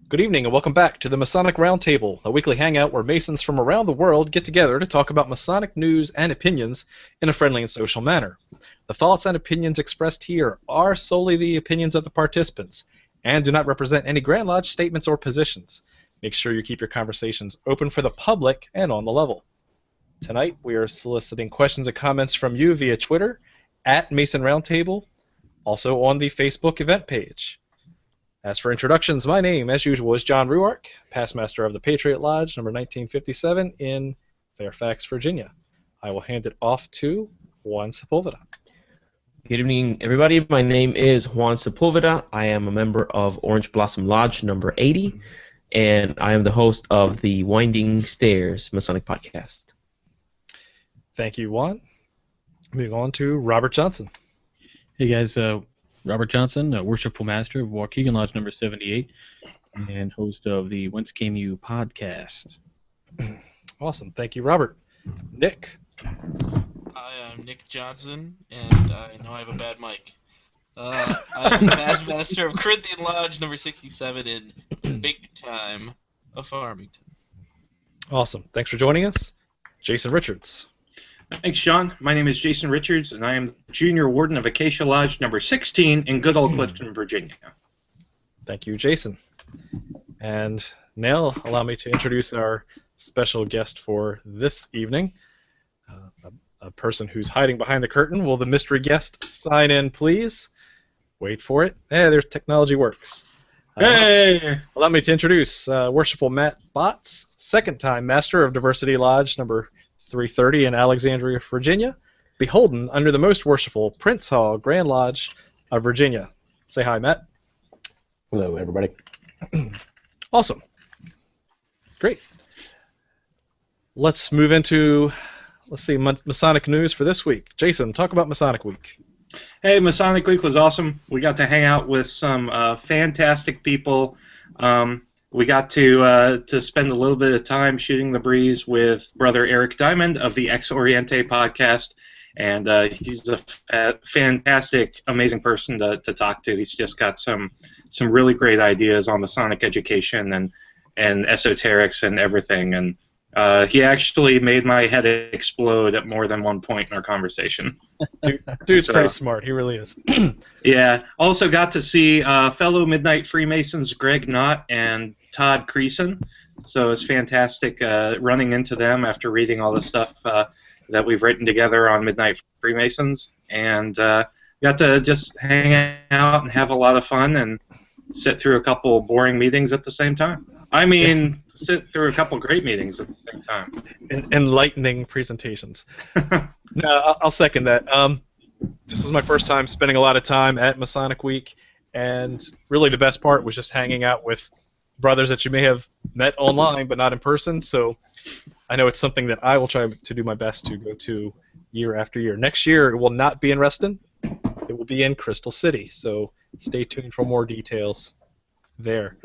Good evening and welcome back to the Masonic Roundtable, a weekly hangout where Masons from around the world get together to talk about Masonic news and opinions in a friendly and social manner. The thoughts and opinions expressed here are solely the opinions of the participants and do not represent any Grand Lodge statements or positions. Make sure you keep your conversations open for the public and on the level. Tonight we are soliciting questions and comments from you via Twitter, at Mason Roundtable, also on the Facebook event page. As for introductions, my name, as usual, is John Ruark, past master of the Patriot Lodge, number 1957, in Fairfax, Virginia. I will hand it off to Juan Sepulveda. Good evening, everybody. My name is Juan Sepulveda. I am a member of Orange Blossom Lodge, number 80, and I am the host of the Winding Stairs Masonic Podcast. Thank you, Juan. Moving on to Robert Johnson. Hey, guys. Robert Johnson, Worshipful Master of Waukegan Lodge number 78, and host of the Whence Came You podcast. Awesome. Thank you, Robert. Nick. Hi, I'm Nick Johnson, and I know I have a bad mic. I'm past master of Corinthian Lodge number 67 in Big Time of Farmington. Awesome. Thanks for joining us. Jason Richards. Thanks, John. My name is Jason Richards, and I am the Junior Warden of Acacia Lodge number 16 in good old Clifton, Virginia. Thank you, Jason. And now, allow me to introduce our special guest for this evening, a person who's hiding behind the curtain. Will the mystery guest sign in, please? Wait for it. There's technology works. Hey! Allow me to introduce Worshipful Matt Botts, second-time Master of Diversity Lodge number 330 in Alexandria, Virginia, beholden under the most worshipful Prince Hall Grand Lodge of Virginia. Say hi, Matt. Hello, everybody. Awesome. Great. Let's move into, Masonic news for this week. Jason, talk about Masonic Week. Hey, Masonic Week was awesome. We got to hang out with some fantastic people. We got to spend a little bit of time shooting the breeze with Brother Eric Diamond of the Ex Oriente podcast, and he's a fantastic, amazing person to talk to. He's just got some really great ideas on Masonic education and esoterics and everything, and he actually made my head explode at more than one point in our conversation. Dude's pretty smart. He really is. Yeah. Also got to see fellow Midnight Freemasons Greg Knott and Todd Creason. So it's fantastic running into them after reading all the stuff that we've written together on Midnight Freemasons. And got to just hang out and have a lot of fun and sit through a couple boring meetings at the same time. I mean, sit through a couple great meetings at the same time. Enlightening presentations. No, I'll second that. This was my first time spending a lot of time at Masonic Week, and really the best part was just hanging out with brothers that you may have met online but not in person, so I know it's something that I will try to do my best to go to year after year. Next year it will not be in Reston. It will be in Crystal City, so stay tuned for more details there.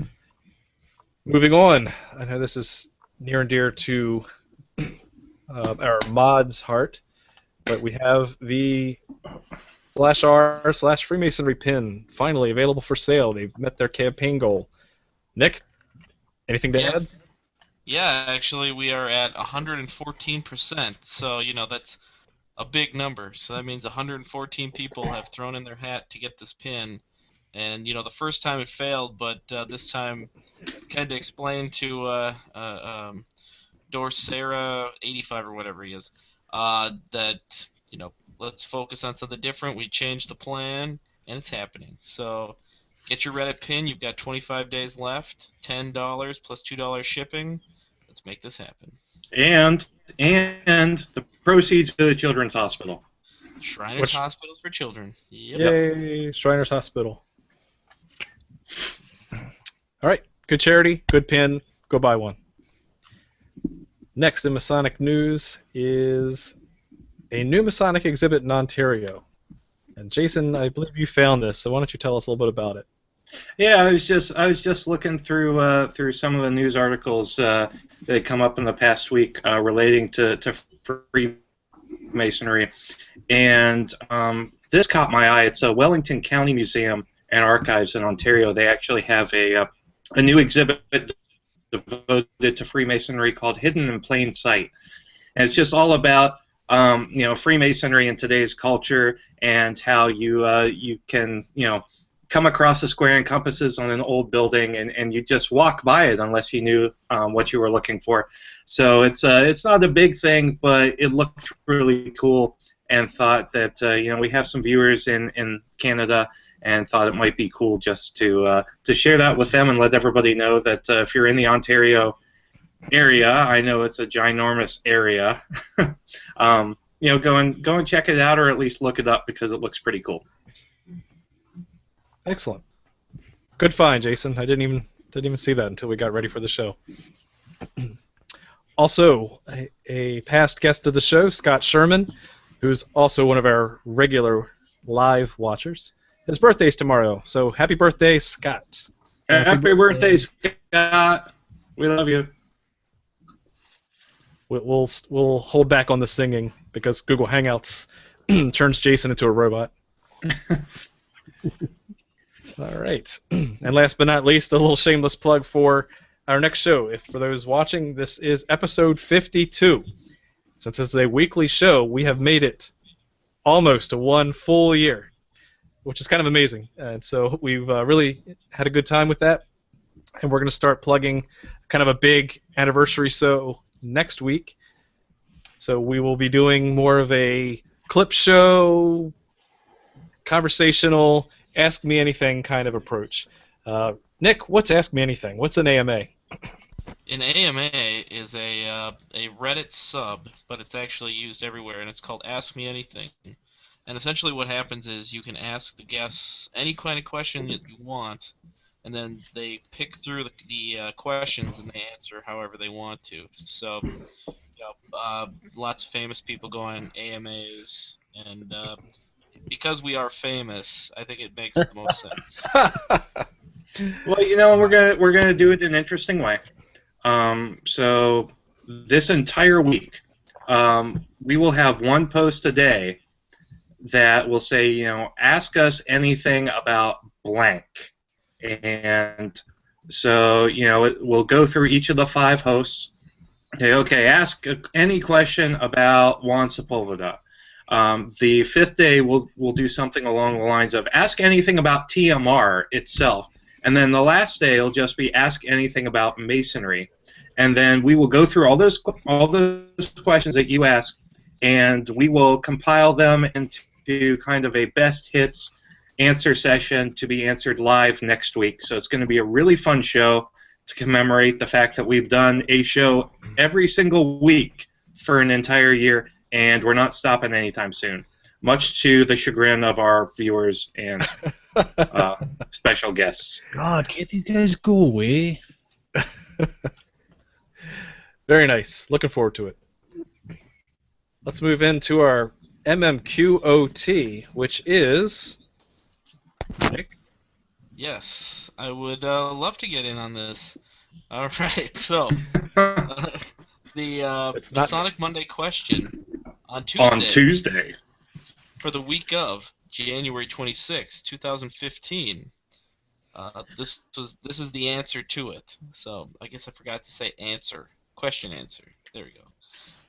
Moving on, I know this is near and dear to our mod's heart, but we have the /R/Freemasonry pin finally available for sale. They've met their campaign goal. Nick, anything to add? Yeah, actually we are at 114%, so, that's a big number. So that means 114 people have thrown in their hat to get this pin. And, the first time it failed, but this time kind of explained to Dorsera 85 or whatever he is, that, let's focus on something different. We changed the plan, and it's happening. So get your Reddit pin. You've got 25 days left, $10 plus $2 shipping. Let's make this happen. And the proceeds to the Children's Hospital. Shriners Hospitals for Children. Yep. Yay, Shriners Hospital. All right, good charity, good pin, go buy one. Next in Masonic news is a new Masonic exhibit in Ontario. And Jason, I believe you found this, so why don't you tell us a little bit about it? Yeah, I was just looking through some of the news articles that come up in the past week relating to Freemasonry, and this caught my eye. It's a Wellington County Museum and Archives in Ontario. They actually have a a new exhibit devoted to Freemasonry called Hidden in Plain Sight. And it's just all about Freemasonry in today's culture and how you can come across the square and compasses on an old building and you just walk by it unless you knew what you were looking for. So it's not a big thing, but it looked really cool, and thought that we have some viewers in Canada, and thought it might be cool just to share that with them and let everybody know that if you're in the Ontario area, I know it's a ginormous area. Go and check it out, or at least look it up, because it looks pretty cool. Excellent. Good find, Jason. I didn't even see that until we got ready for the show. Also, a past guest of the show, Scott Sherman, who's also one of our regular live watchers. His birthday's tomorrow, so happy birthday, Scott. Happy birthday, Scott. We love you. We'll hold back on the singing because Google Hangouts turns Jason into a robot. All right. And last but not least, a little shameless plug for our next show. For those watching, this is episode 52. Since this is a weekly show, we have made it almost to 1 full year, which is kind of amazing. And so we've really had a good time with that. And we're going to start plugging kind of a big anniversary show next week. So we will be doing more of a clip show, conversational, Ask Me Anything kind of approach. Nick, what's Ask Me Anything? What's an AMA? An AMA is a Reddit sub, but it's actually used everywhere, and it's called Ask Me Anything. And essentially what happens is you can ask the guests any kind of question that you want, and then they pick through the questions and they answer however they want to. So, lots of famous people go on AMAs, and because we are famous, I think it makes the most sense. Well, we're gonna do it in an interesting way. So this entire week, we will have one post a day that will say, ask us anything about blank, and so we'll go through each of the 5 hosts. Okay, ask any question about Juan Sepulveda. The 5th day, we'll do something along the lines of ask anything about TMR itself. And then the last day will just be ask anything about Masonry. And then we will go through all those questions that you ask, and we will compile them into kind of a best hits answer session to be answered live next week. So it's going to be a really fun show to commemorate the fact that we've done a show every single week for an entire year, and we're not stopping anytime soon, much to the chagrin of our viewers and special guests. God, can't these guys go away? Very nice. Looking forward to it. Let's move into our MMQOT, which is... Nick? Yes, I would love to get in on this. All right, so the Masonic Monday question on Tuesday. For the week of January 26, 2015. This is the answer to it. So I guess I forgot to say answer. Question answer. There we go.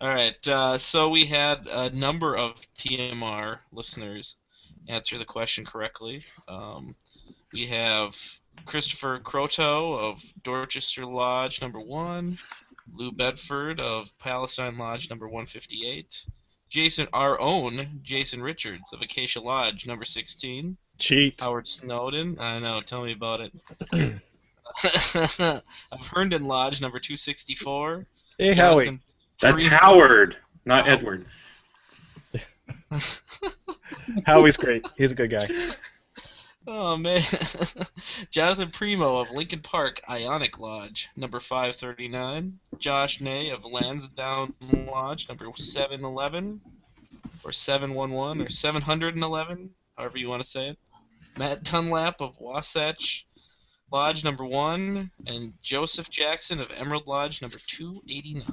All right. So we had a number of TMR listeners answer the question correctly. We have Christopher Croto of Dorchester Lodge number 1, Lou Bedford of Palestine Lodge number 158. Our own Jason Richards of Acacia Lodge, number 16. Cheat. Howard Snowden. I know, tell me about it. Of Herndon Lodge, number 264. Hey, Howie. That's Howard, not Edward. Howie's great. He's a good guy. Oh, man. Jonathan Primo of Lincoln Park, Ionic Lodge, number 539. Josh Ney of Lansdowne Lodge, number 711, or 711, or 711, however you want to say it. Matt Dunlap of Wasatch Lodge, number 1, and Joseph Jackson of Emerald Lodge, number 289.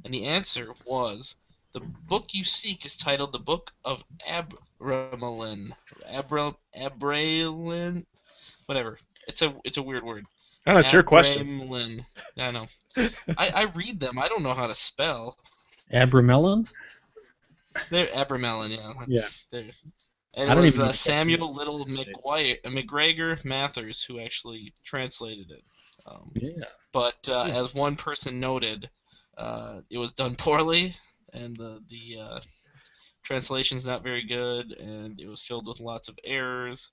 And the answer was, the book you seek is titled The Book of Abramelin. Abramelin? Whatever. It's a weird word. Oh, that's your question. Abramelin. I know. I read them. I don't know how to spell. Abramelon? They're Abramelin, yeah. They're, and I it don't was even know what that Samuel means. Little McGregor Mathers who actually translated it. Yeah. But as one person noted, it was done poorly, and the translation's not very good, and it was filled with lots of errors.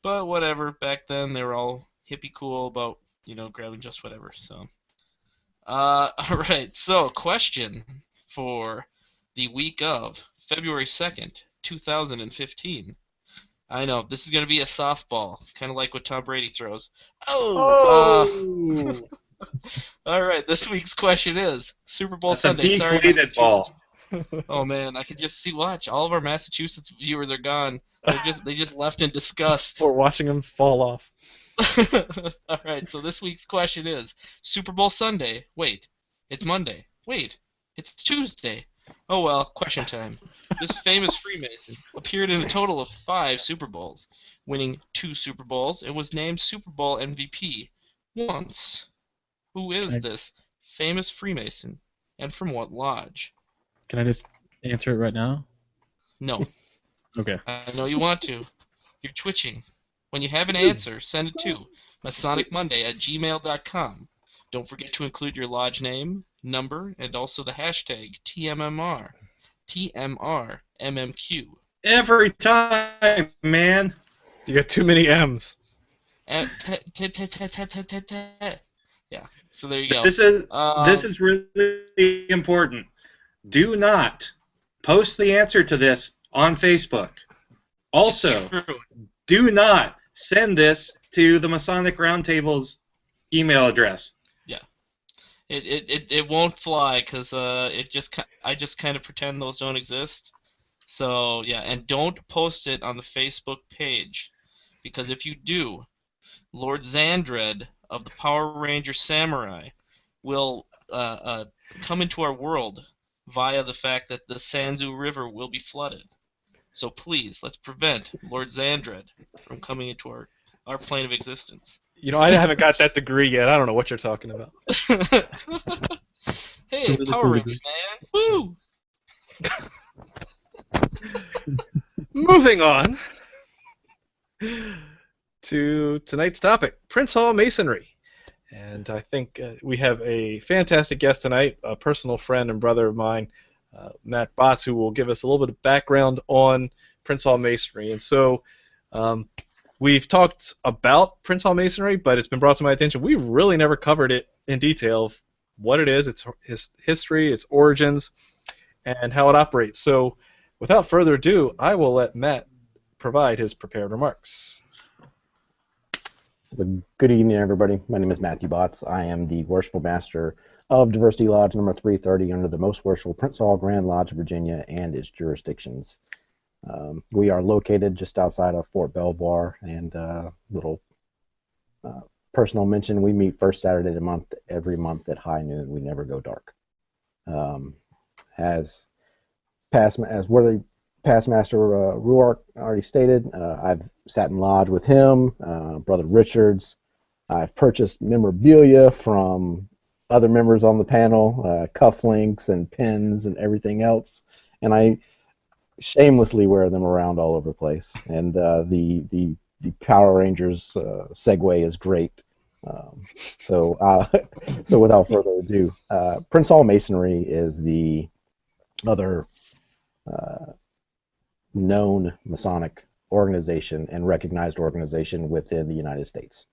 But whatever, back then they were all hippie cool about, grabbing just whatever. So, all right. So, question for the week of February 2nd, 2015. I know this is going to be a softball, kind of like what Tom Brady throws. Oh! All right. This week's question is Super Bowl That's Sunday. a Sorry, deflated Massachusetts. ball. Oh man, I could just see. Watch, all of our Massachusetts viewers are gone. They just left in disgust. We're watching them fall off. All right, so this week's question is Super Bowl Sunday. Wait, it's Monday. Wait, it's Tuesday. Oh well, question time. This famous Freemason appeared in a total of 5 Super Bowls, winning 2 Super Bowls, and was named Super Bowl MVP once. Who is this famous Freemason, and from what lodge? Can I just answer it right now? No, Okay. I know you want to. You're twitching. When you have an answer, send it to masonicmonday@gmail.com. Don't forget to include your lodge name, number, and also the hashtag TMMR. TMRMMQ. Every time, man. You got too many M's. Yeah, so there you go. This is really important. Do not post the answer to this on Facebook. Also, True. do not send this to the Masonic Roundtable's email address. Yeah, it won't fly because I just kind of pretend those don't exist. So yeah, and don't post it on the Facebook page, because if you do, Lord Xandred of the Power Ranger Samurai will come into our world via the fact that the Sanzu River will be flooded. So please, let's prevent Lord Xandred from coming into our plane of existence. I haven't got that degree yet. I don't know what you're talking about. Hey, Really Power cool Rangers, man! Woo! Moving on to tonight's topic, Prince Hall Masonry. And I think we have a fantastic guest tonight, a personal friend and brother of mine, Matt Botts, who will give us a little bit of background on Prince Hall Masonry. And so we've talked about Prince Hall Masonry, but it's been brought to my attention. We've really never covered it in detail, of what it is, its history, its origins, and how it operates. So without further ado, I will let Matt provide his prepared remarks. Good evening, everybody. My name is Matthew Botts. I am the Worshipful Master of Diversity Lodge number 330 under the Most Worshipful Prince Hall Grand Lodge of Virginia and its jurisdictions. We are located just outside of Fort Belvoir, and little personal mention, we meet first Saturday of the month, every month at high noon. We never go dark. As Worthy Past Master Ruark already stated, I've sat in lodge with him, Brother Richards. I've purchased memorabilia from other members on the panel, cufflinks and pins and everything else, and I shamelessly wear them around all over the place. And the Power Rangers segue is great. So without further ado, Prince Hall Masonry is the other known Masonic organization and recognized organization within the United States.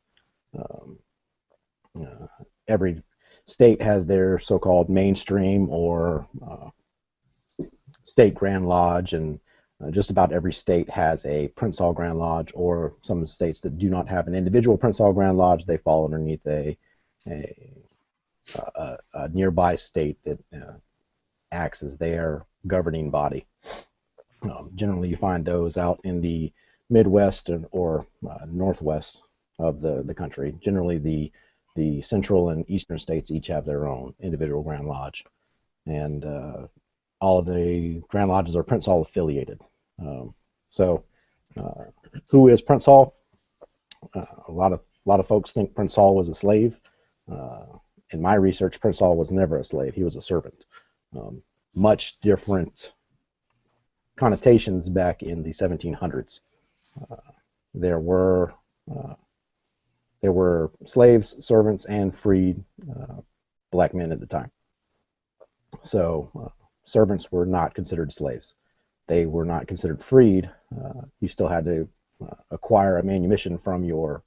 Every state has their so-called mainstream or state Grand Lodge, and just about every state has a Prince Hall Grand Lodge, or some states that do not have an individual Prince Hall Grand Lodge, they fall underneath a nearby state that acts as their governing body. Generally, you find those out in the Midwest or Northwest of the country. Generally, the central and eastern states each have their own individual Grand Lodge, and all of the Grand Lodges are Prince Hall affiliated. Who is Prince Hall? A lot of lot of folks think Prince Hall was a slave. In my research, Prince Hall was never a slave. He was a servant. Much different connotations back in the 1700s. There were slaves, servants, and freed black men at the time. So servants were not considered slaves. They were not considered freed. You still had to acquire a manumission from your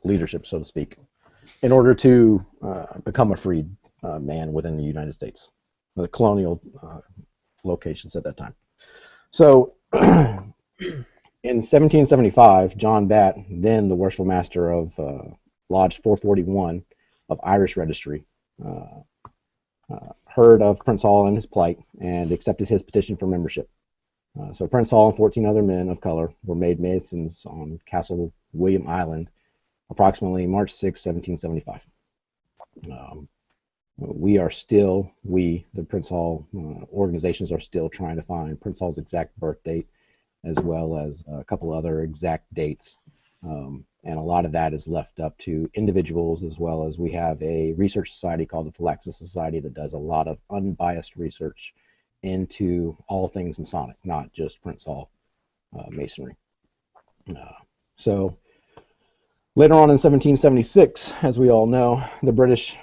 leadership, so to speak, in order to become a freed man within the United States, the colonial locations at that time. So in 1775, John Batt, then the worshipful master of Lodge 441 of Irish Registry, heard of Prince Hall and his plight and accepted his petition for membership. So Prince Hall and 14 other men of color were made Masons on Castle William Island approximately March 6, 1775. The Prince Hall organizations are still trying to find Prince Hall's exact birth date, as well as a couple other exact dates. And a lot of that is left up to individuals, as well as we have a research society called the Phylaxis Society that does a lot of unbiased research into all things Masonic, not just Prince Hall Masonry. So later on in 1776, as we all know, the British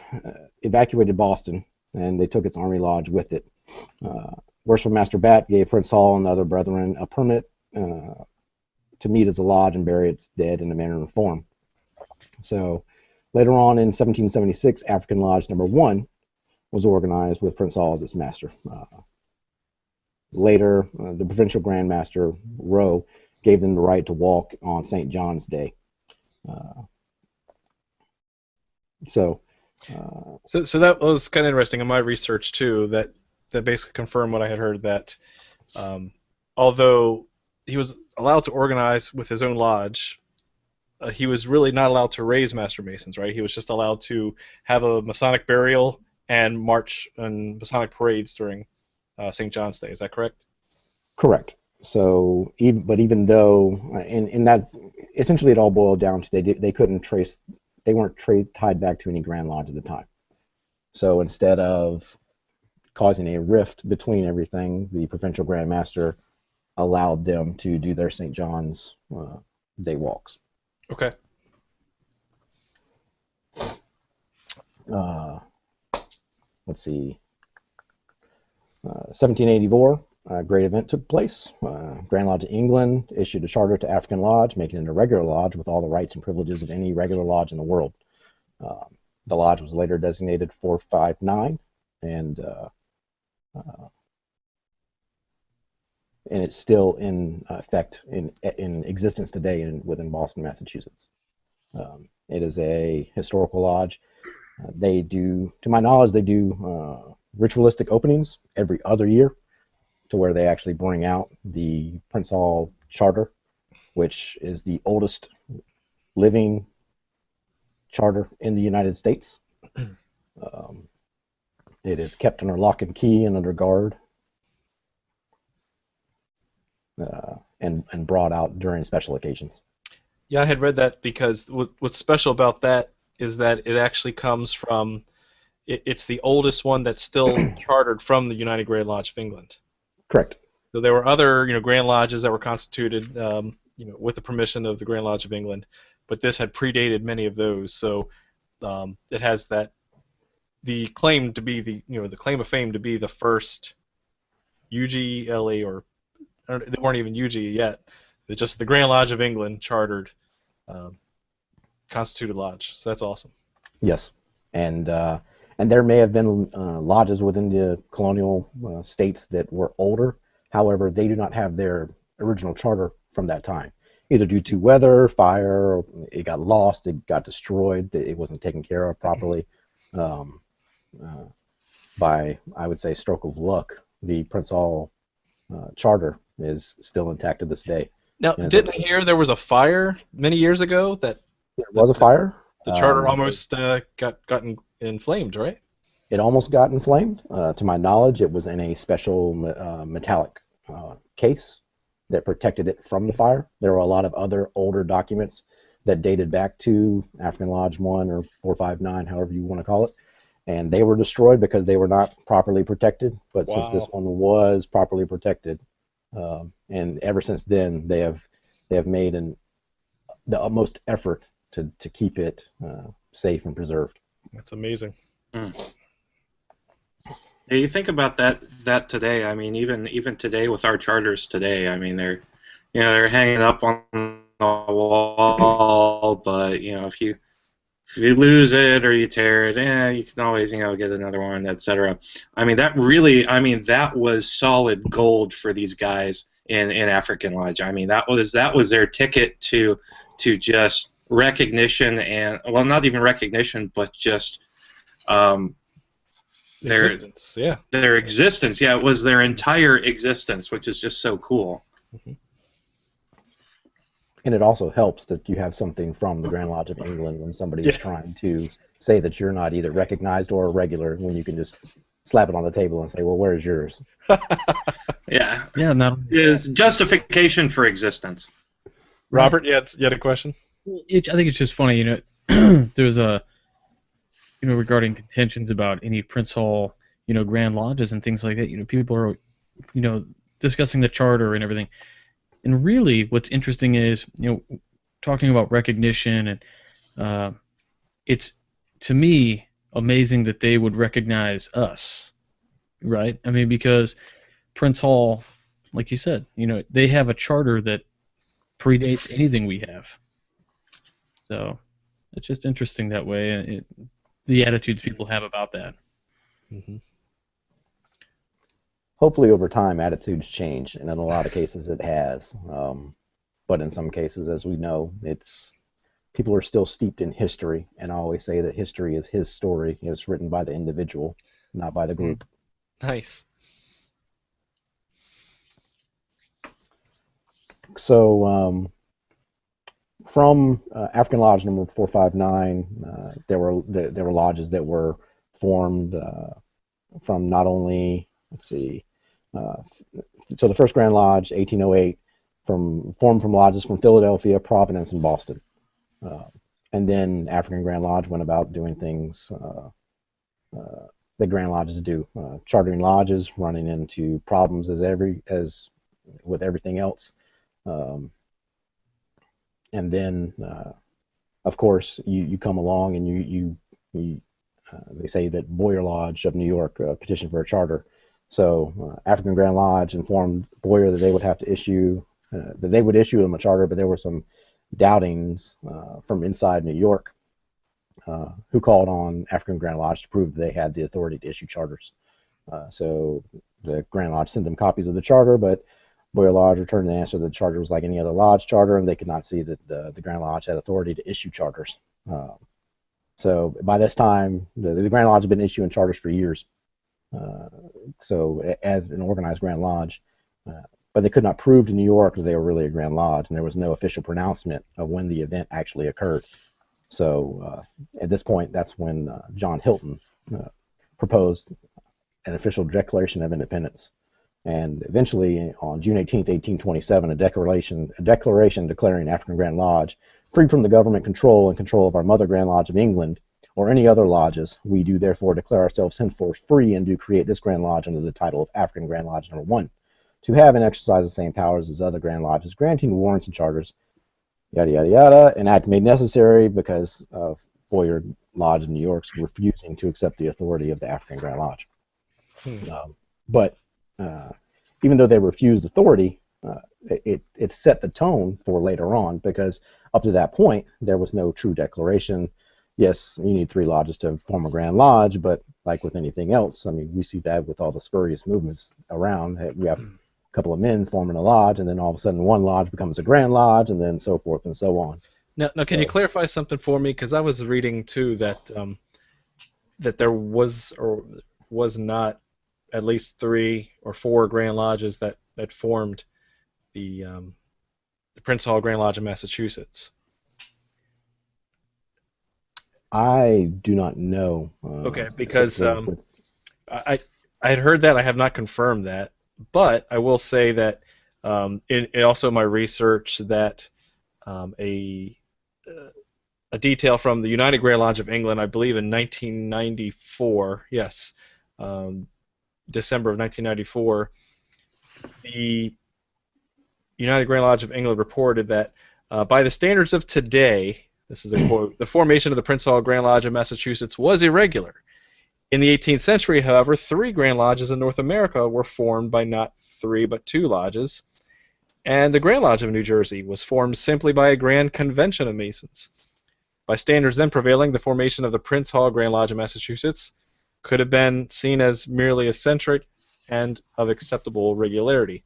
evacuated Boston, and they took its Army Lodge with it. Worshipful Master Batt gave Prince Hall and the other brethren a permit to meet as a lodge and bury its dead in a manner and form. So later on in 1776, African Lodge number 1 was organized with Prince Hall as its master. Later, the Provincial Grand Master Rowe gave them the right to walk on St. John's Day. So that was kind of interesting in my research too. That basically confirmed what I had heard, that although he was allowed to organize with his own lodge, he was really not allowed to raise Master Masons, right? He was just allowed to have a Masonic burial and march in Masonic parades during St. John's Day. Is that correct? Correct. So, even though in that, essentially it all boiled down to they weren't tied back to any Grand Lodge at the time. So instead of causing a rift between everything, the Provincial Grand Master allowed them to do their St. John's Day walks. Okay. Let's see. 1784, a great event took place. Grand Lodge of England issued a charter to African Lodge, making it a regular lodge with all the rights and privileges of any regular lodge in the world. The lodge was later designated 459, and it's still in effect, in existence today within Boston, Massachusetts. It is a historical lodge. They do, to my knowledge, they do ritualistic openings every other year, to where they actually bring out the Prince Hall Charter, which is the oldest living charter in the United States. It is kept under lock and key and under guard, and brought out during special occasions. Yeah, I had read that, because what's special about that is that it actually comes from, it's the oldest one that's still chartered from the United Grand Lodge of England. Correct. So there were other, Grand Lodges that were constituted, with the permission of the Grand Lodge of England, but this had predated many of those. So it has the claim to be the claim of fame to be the first UGLA, or they weren't even UG yet. They're just the Grand Lodge of England chartered, constituted lodge. So that's awesome. Yes, and there may have been lodges within the colonial states that were older. However, they do not have their original charter from that time, either due to weather, fire, or it got lost, it got destroyed, it wasn't taken care of properly. By, I would say, stroke of luck, the Prince Hall charter is still intact to this day. Now, didn't I hear there was a fire many years ago that there was a fire? The charter almost got inflamed, right? It almost got inflamed. To my knowledge, it was in a special metallic case, that protected it from the fire. There were a lot of other older documents that dated back to African Lodge 1 or 459, however you want to call it, and they were destroyed because they were not properly protected. But since this Wow. one was properly protected, and ever since then they have made the utmost effort to keep it safe and preserved. That's amazing. Yeah, you think about that today. I mean, even today with our charters today, I mean they're hanging up on the wall, but if you lose it or you tear it, you can always get another one, etc. I mean that was solid gold for these guys in African Lodge. I mean that was their ticket to just recognition, and well, not even recognition, but just their Existence, yeah. their existence. Yeah, it was their entire existence, which is just so cool. And it also helps that you have something from the Grand Lodge of England when somebody is trying to say that you're not either recognized or a regular, when you can just slap it on the table and say, well, where's yours? Yeah. Yeah, not Is justification for existence. Robert, you had a question? I think it's just funny, there's a, regarding contentions about any Prince Hall, Grand Lodges and things like that. People are, discussing the charter and everything. And really, what's interesting is, talking about recognition, and it's, to me, amazing that they would recognize us, right? I mean, because Prince Hall, like you said, they have a charter that predates anything we have. So it's just interesting that way, the attitudes people have about that. Mm-hmm. Hopefully over time attitudes change, and in a lot of cases it has. But in some cases, as we know, people are still steeped in history, and I always say that history is his story. It's written by the individual, not by the group. Nice. So from African Lodge number 459, there were lodges that were formed from not only, so the first Grand Lodge, 1808, formed from lodges from Philadelphia, Providence, and Boston. And then African Grand Lodge went about doing things that Grand Lodges do, chartering lodges, running into problems as with everything else. And then, of course, you come along and they say that Boyer Lodge of New York petitioned for a charter. So African Grand Lodge informed Boyer that they would have to issue them a charter, but there were some doubtings from inside New York who called on African Grand Lodge to prove that they had the authority to issue charters. So the Grand Lodge sent them copies of the charter, but Boyer Lodge returned an answer that the charter was like any other lodge charter, and they could not see that the Grand Lodge had authority to issue charters. So by this time, the Grand Lodge had been issuing charters for years. So as an organized Grand Lodge, but they could not prove to New York that they were really a Grand Lodge, and there was no official pronouncement of when the event actually occurred. So at this point, that's when John Hilton proposed an official Declaration of Independence. And eventually, on June 18th, 1827, a declaration declaring African Grand Lodge freed from the government control and control of our Mother Grand Lodge of England or any other lodges. We do therefore declare ourselves henceforth free and do create this Grand Lodge under the title of African Grand Lodge Number 1, to have and exercise the same powers as other Grand Lodges, granting warrants and charters, yada, yada, yada, an act made necessary because of Boyer Lodge in New York's refusing to accept the authority of the African Grand Lodge. But even though they refused authority, it set the tone for later on, because up to that point, there was no true declaration. Yes, you need 3 lodges to form a Grand Lodge, but like with anything else, I mean, we see that with all the spurious movements around. We have a couple of men forming a lodge, and then all of a sudden one lodge becomes a Grand Lodge, and then so forth and so on. Now can you clarify something for me? Because I was reading, too, that that there was or was not at least 3 or 4 Grand Lodges that formed the Prince Hall Grand Lodge of Massachusetts. I do not know. Okay, because I had heard that. I have not confirmed that, but I will say that In also my research that a detail from the United Grand Lodge of England, I believe in 1994, yes, December of 1994, the United Grand Lodge of England reported that by the standards of today, this is a quote, the formation of the Prince Hall Grand Lodge of Massachusetts was irregular. In the 18th century, however, 3 Grand Lodges in North America were formed by not 3 but 2 lodges, and the Grand Lodge of New Jersey was formed simply by a grand convention of Masons. By standards then prevailing, the formation of the Prince Hall Grand Lodge of Massachusetts could have been seen as merely eccentric and of acceptable regularity.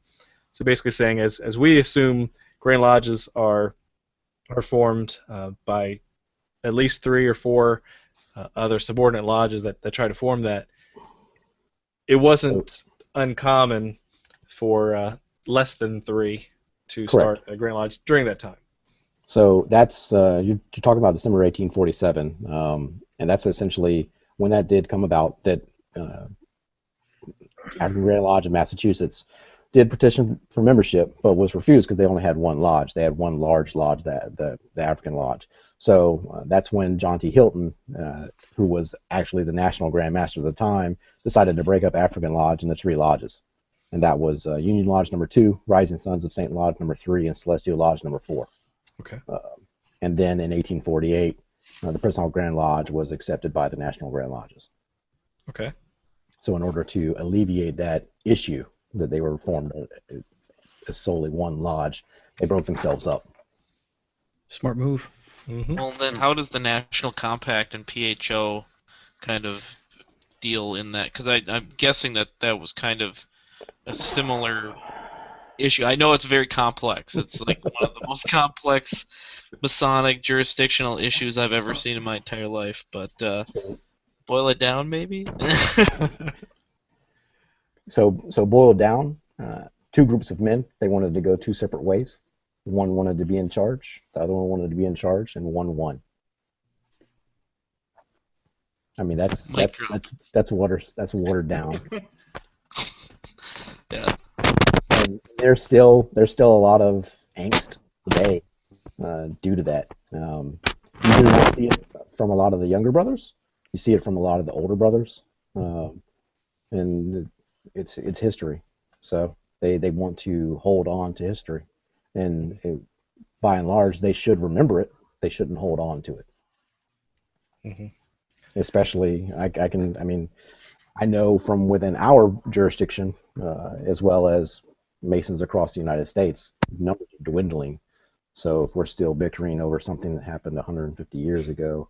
So basically saying, as we assume Grand Lodges are formed by at least 3 or 4 other subordinate lodges that try to form that, it wasn't uncommon for less than 3 to start a Grand Lodge during that time. So that's you're talking about December 1847, and that's essentially when that did come about. That African Grand Lodge of Massachusetts did petition for membership, but was refused because they only had one lodge. They had one large lodge, the African Lodge. So that's when John T. Hilton, who was actually the National Grand Master at the time, decided to break up African Lodge into 3 lodges, and that was Union Lodge number 2, Rising Sons of St. Lodge number 3, and Celestial Lodge number 4. Okay. And then in 1848, the Prince Hall Grand Lodge was accepted by the National Grand Lodges. Okay. So in order to alleviate that issue that they were formed as solely one lodge, they broke themselves up. Smart move. Mm-hmm. Well, then how does the National Compact and PHO kind of deal in that? Because I'm guessing that was kind of a similar issue. I know it's very complex. It's like one of the most complex Masonic jurisdictional issues I've ever seen in my entire life. But boil it down, maybe. So boiled down, 2 groups of men. They wanted to go 2 separate ways. One wanted to be in charge. The other one wanted to be in charge, and one won. I mean, that's watered down. Yeah. And there's still a lot of angst today due to that. You do not see it from a lot of the younger brothers. You see it from a lot of the older brothers, and it's history. So they want to hold on to history, and by and large, they should remember it. They shouldn't hold on to it. Mm-hmm. Especially, I know from within our jurisdiction, as well as Masons across the United States, numbers are dwindling. So if we're still bickering over something that happened 150 years ago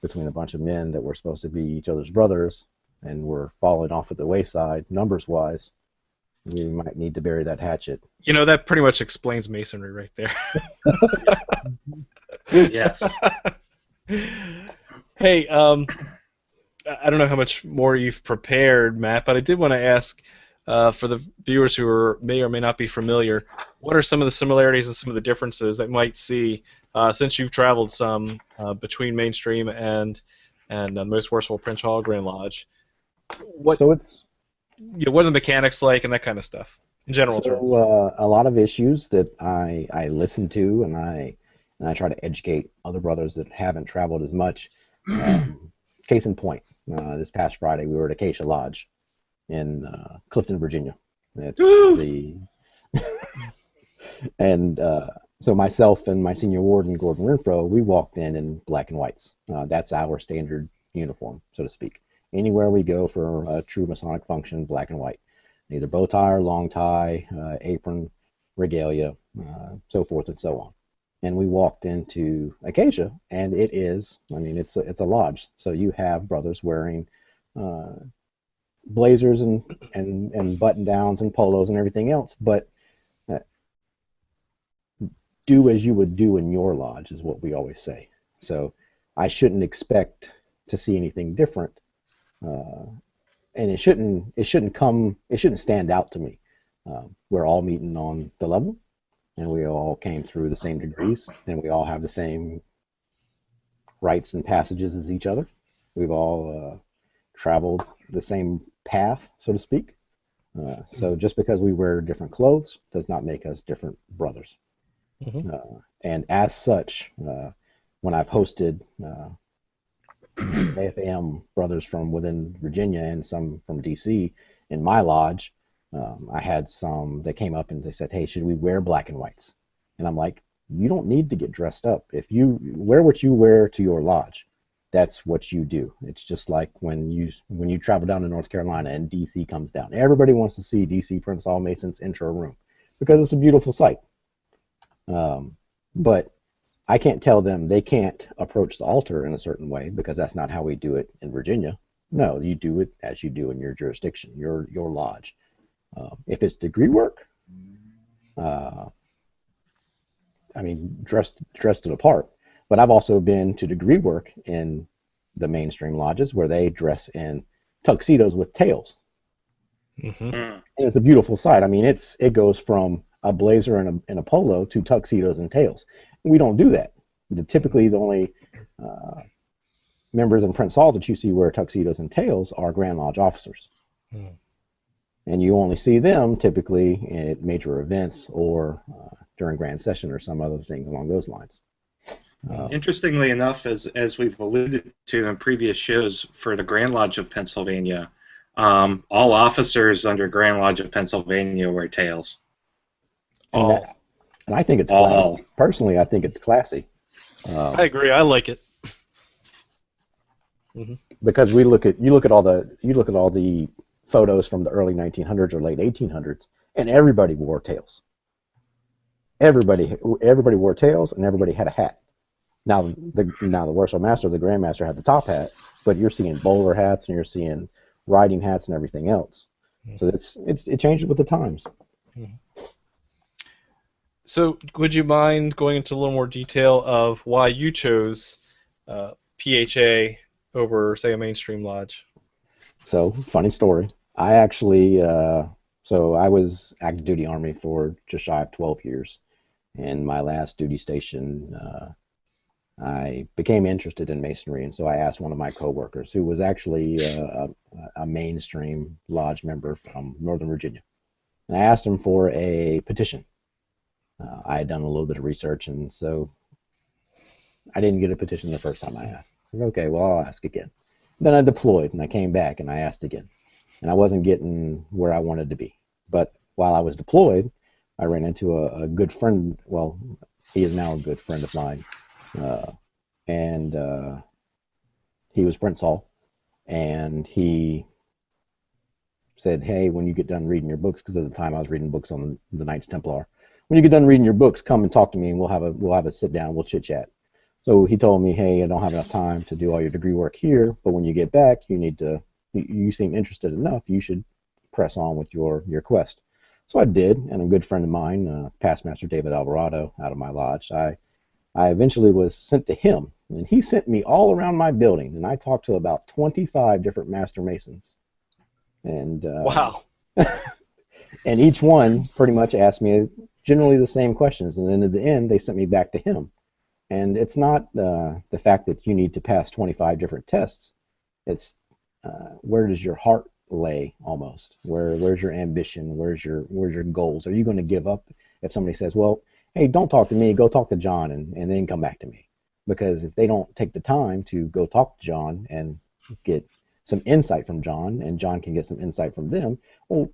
between a bunch of men that were supposed to be each other's brothers, and we're falling off at the wayside, numbers-wise, we might need to bury that hatchet. You know, that pretty much explains Masonry right there. Yes. Hey, I don't know how much more you've prepared, Matt, but I did want to ask, for the viewers who may or may not be familiar, what are some of the similarities and some of the differences that you might see since you've traveled some between mainstream and Most Worshipful Prince Hall Grand Lodge? What are the mechanics like and that kind of stuff in general terms? A lot of issues that I listen to and I try to educate other brothers that haven't traveled as much. Case in point, this past Friday we were at Acacia Lodge in Clifton, Virginia. It's and so myself and my senior warden, Gordon Renfro, we walked in black and whites. That's our standard uniform, so to speak. Anywhere we go for a true Masonic function, black and white. Either bow tie or long tie, apron, regalia, so forth and so on. And we walked into Acacia, and it's a lodge. So you have brothers wearing blazers and button downs and polos and everything else, but do as you would do in your lodge is what we always say. So I shouldn't expect to see anything different, and it shouldn't stand out to me. We're all meeting on the level, and we all came through the same degrees, and we all have the same rites and passages as each other. We've all traveled the same path, so to speak. So just because we wear different clothes does not make us different brothers. And as such, when I've hosted AFAM brothers from within Virginia and some from DC in my lodge, I had some that came up and they said, "Hey, should we wear black and whites?" And I'm like, "You don't need to get dressed up. If you wear what you wear to your lodge, that's what you do." It's just like when you travel down to North Carolina and DC comes down. Everybody wants to see DC Prince Hall Masons enter a room because it's a beautiful sight. But I can't tell them they can't approach the altar in a certain way because that's not how we do it in Virginia. No, you do it as you do in your jurisdiction, your lodge. If it's degree work, I mean, dressed it apart. But I've also been to degree work in the mainstream lodges where they dress in tuxedos with tails. And it's a beautiful sight. I mean, it goes from a blazer and a polo to tuxedos and tails. We don't do that. Typically, the only members in Prince Hall that you see wear tuxedos and tails are Grand Lodge officers. And you only see them typically at major events or during Grand Session or some other thing along those lines. Interestingly enough, as we've alluded to in previous shows for the Grand Lodge of Pennsylvania, all officers under Grand Lodge of Pennsylvania wear tails. And I think it's classy. Personally, I think it's classy. I agree. I like it. Because you look at all the photos from the early 1900s or late 1800s, and everybody wore tails. Everybody wore tails, and everybody had a hat. Now the Worcester Master, the Grand Master, had the top hat, but you're seeing bowler hats and you're seeing riding hats and everything else. So it changes with the times. So would you mind going into a little more detail of why you chose PHA over, say, a mainstream lodge? So, funny story. I actually, so I was active duty Army for just shy of 12 years. In my last duty station, I became interested in Masonry, and so I asked one of my coworkers, who was actually a mainstream lodge member from Northern Virginia, and I asked him for a petition. I had done a little bit of research, and so I didn't get a petition the first time I asked. I said, okay, well, I'll ask again. Then I deployed, and I came back, and I asked again. And I wasn't getting where I wanted to be. But while I was deployed, I ran into a good friend. Well, he is now a good friend of mine. And he was Prince Hall. And he said, hey, when you get done reading your books, because at the time I was reading books on the Knights Templar, when you get done reading your books, come and talk to me, and we'll have a sit down, we'll chit chat. So he told me, hey, I don't have enough time to do all your degree work here, but when you get back, you seem interested enough, you should press on with your quest. So I did, and a good friend of mine, Past Master David Alvarado, out of my lodge, I eventually was sent to him, and he sent me all around my building, and I talked to about 25 different Master Masons. And Wow. and each one pretty much asked me generally the same questions, and then at the end, they sent me back to him. And it's not the fact that you need to pass 25 different tests. It's where does your heart lay almost? Where's your ambition? Where's your goals? Are you going to give up if somebody says, well, hey, don't talk to me, go talk to John and then come back to me? Because if they don't take the time to go talk to John and get some insight from John, and John can get some insight from them, well,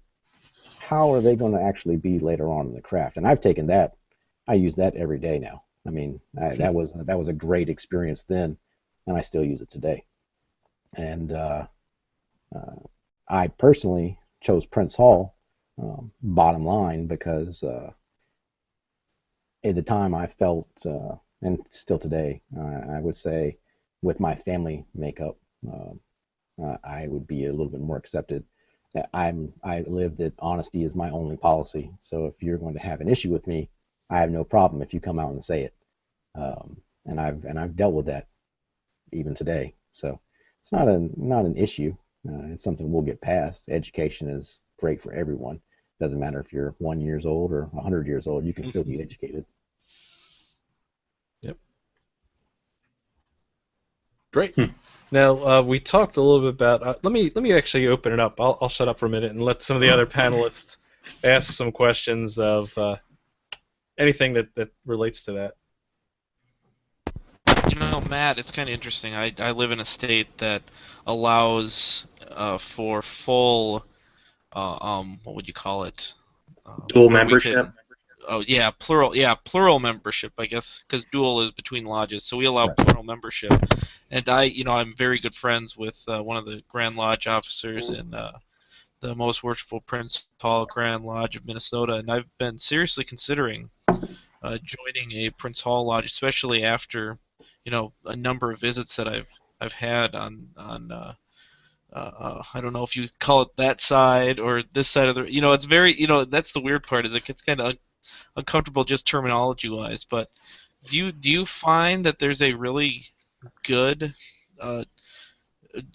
how are they going to actually be later on in the craft? And I've taken that. I use that every day now. I mean, that was a great experience then, and I still use it today. And I personally chose Prince Hall, bottom line, because at the time I felt, and still today, I would say, with my family makeup, I would be a little bit more accepted. I live that honesty is my only policy. So if you're going to have an issue with me, I have no problem if you come out and say it. And I've dealt with that even today. So it's not an issue. It's something we'll get past. Education is great for everyone. Doesn't matter if you're 1 year old or 100 years old. You can still be educated. Yep. Great. Now we talked a little bit about. Let me actually open it up. I'll shut up for a minute and let some of the other panelists ask some questions of anything that relates to that. You know, Matt, it's kind of interesting. I live in a state that allows for full, what would you call it? Dual Where we membership. could, oh yeah, plural membership, I guess, because dual is between lodges, so we allow Right. plural membership. And I'm very good friends with one of the Grand Lodge officers in the Most Worshipful Prince Hall Grand Lodge of Minnesota, and I've been seriously considering joining a Prince Hall Lodge, especially after a number of visits that I've had on I don't know if you call it that side or this side of the it's very that's the weird part is it gets kind of uncomfortable just terminology wise, but do you find that there's a really good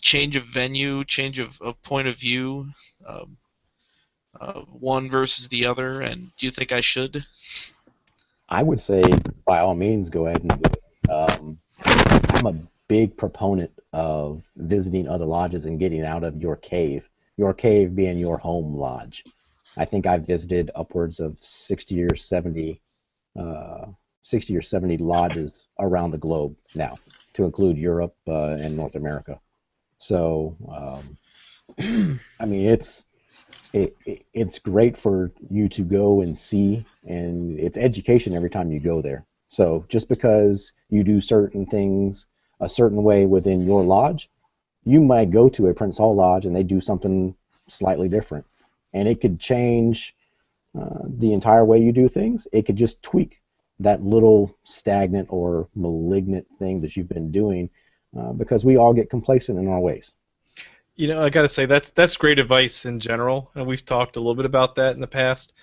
change of venue, change of point of view, um, one versus the other, and do you think I should? I would say, by all means, go ahead and do it. I'm a big proponent of visiting other lodges and getting out of your cave being your home lodge. I think I've visited upwards of 60 or 70 lodges around the globe now, to include Europe and North America. So, I mean, it's great for you to go and see, and it's education every time you go there. So just because you do certain things a certain way within your lodge, you might go to a Prince Hall Lodge and they do something slightly different. And it could change the entire way you do things. It could just tweak that little stagnant or malignant thing that you've been doing because we all get complacent in our ways. I got to say that's great advice in general, and we've talked a little bit about that in the past.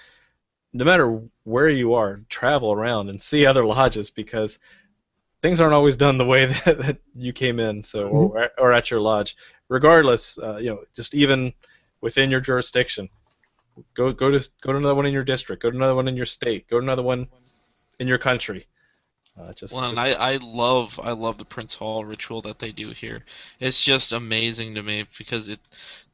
No matter where you are, travel around and see other lodges because things aren't always done the way that you came in, so or at your lodge. Regardless, just even within your jurisdiction, go to another one in your district, go to another one in your state, go to another one in your country. And I love the Prince Hall ritual that they do here. It's just amazing to me because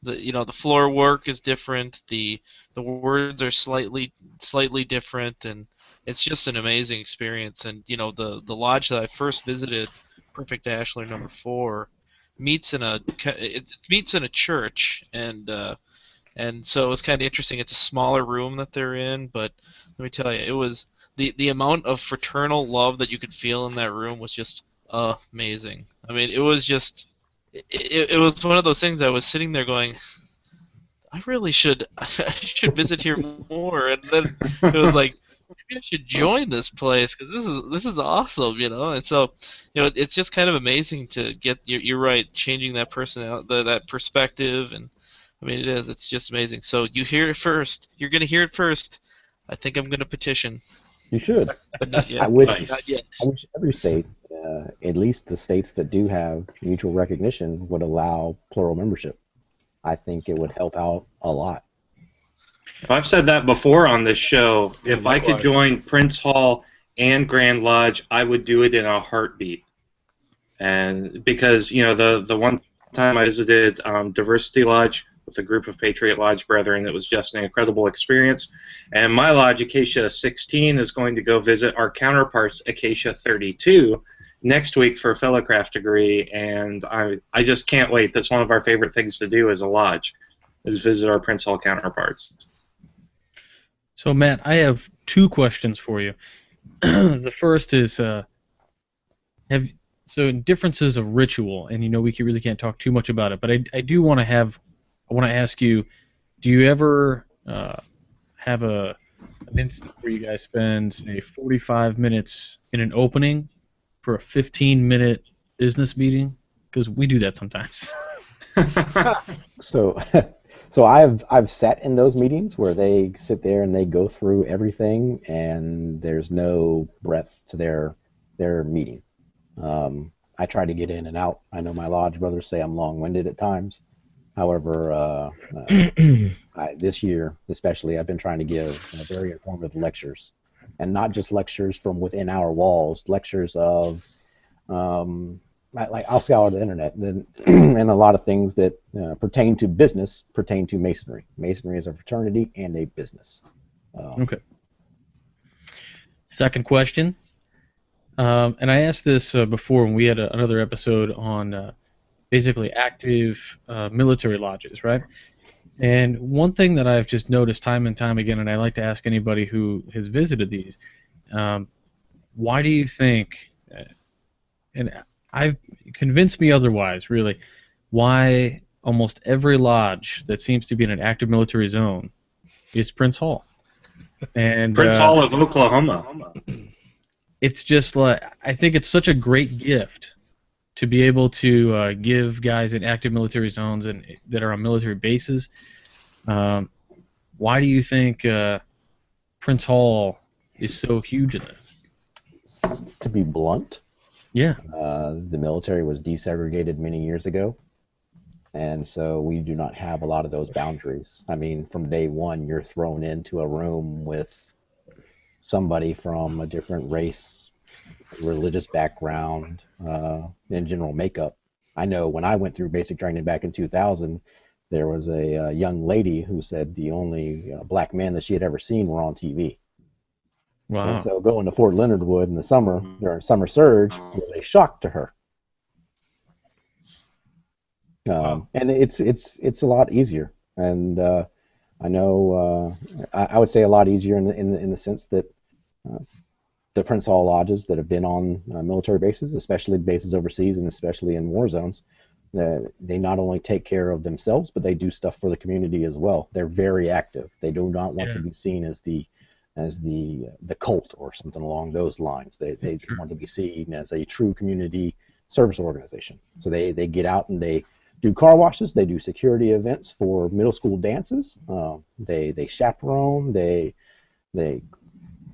the floor work is different, the words are slightly different, and it's just an amazing experience. And the lodge that I first visited, Perfect Ashler number 4, meets in a church, and so it's kind of interesting. It's a smaller room that they're in, but let me tell you, it was. The amount of fraternal love that you could feel in that room was just amazing. I mean, it was just it was one of those things I was sitting there going, I really should visit here more, and then it was like maybe I should join this place because this is awesome, And so it's just kind of amazing to get you're right, changing that that perspective, and I mean it's just amazing. So you hear it first. You're gonna hear it first. I think I'm gonna petition. You should. But not yet. I wish Not yet. every state, at least the states that do have mutual recognition, would allow plural membership. I think it would help out a lot. I've said that before on this show. If I could join Prince Hall and Grand Lodge, I would do it in a heartbeat. And because the one time I visited Diversity Lodge with a group of Patriot Lodge brethren, it was just an incredible experience. And my lodge, Acacia 16, is going to go visit our counterparts, Acacia 32, next week for a fellowcraft degree, and I just can't wait. That's one of our favorite things to do as a lodge, is visit our Prince Hall counterparts. So, Matt, I have 2 questions for you. The first is, differences of ritual, and we really can't talk too much about it, but I do want to ask you, do you ever have an instance where you guys spend, say, 45 minutes in an opening for a 15-minute business meeting? Because we do that sometimes. So I've sat in those meetings where they sit there and they go through everything, and there's no breadth to their meeting. I try to get in and out. I know my lodge brothers say I'm long-winded at times. However, this year especially, I've been trying to give very informative lectures, and not just lectures from within our walls, lectures of I'll scour the internet, and a lot of things that pertain to business pertain to Masonry. Masonry is a fraternity and a business. Okay. Second question, and I asked this before when we had another episode on basically active military lodges, right? And one thing that I've just noticed time and time again, and I like to ask anybody who has visited these, why do you think, and I've convinced me otherwise, really, why almost every lodge that seems to be in an active military zone is Prince Hall? And Prince Hall of Oklahoma. it's just like, I think it's such a great gift to be able to give guys in active military zones and that are on military bases. Why do you think Prince Hall is so huge in this? To be blunt, Yeah. the military was desegregated many years ago, and so we do not have a lot of those boundaries. I mean, from day one, you're thrown into a room with somebody from a different race, religious background, and general makeup. I know when I went through basic training back in 2000, there was a young lady who said the only black men that she had ever seen were on TV. Wow. And so going to Fort Leonard Wood in the summer, during summer surge, was a shock to her. And it's a lot easier, and I know I would say a lot easier in the sense that the Prince Hall lodges that have been on military bases, especially bases overseas and especially in war zones, they not only take care of themselves, but they do stuff for the community as well. They're very active. They do not want to be seen as the cult or something along those lines. They want to be seen as a true community service organization. So they get out and they do car washes. They do security events for middle school dances. They chaperone. They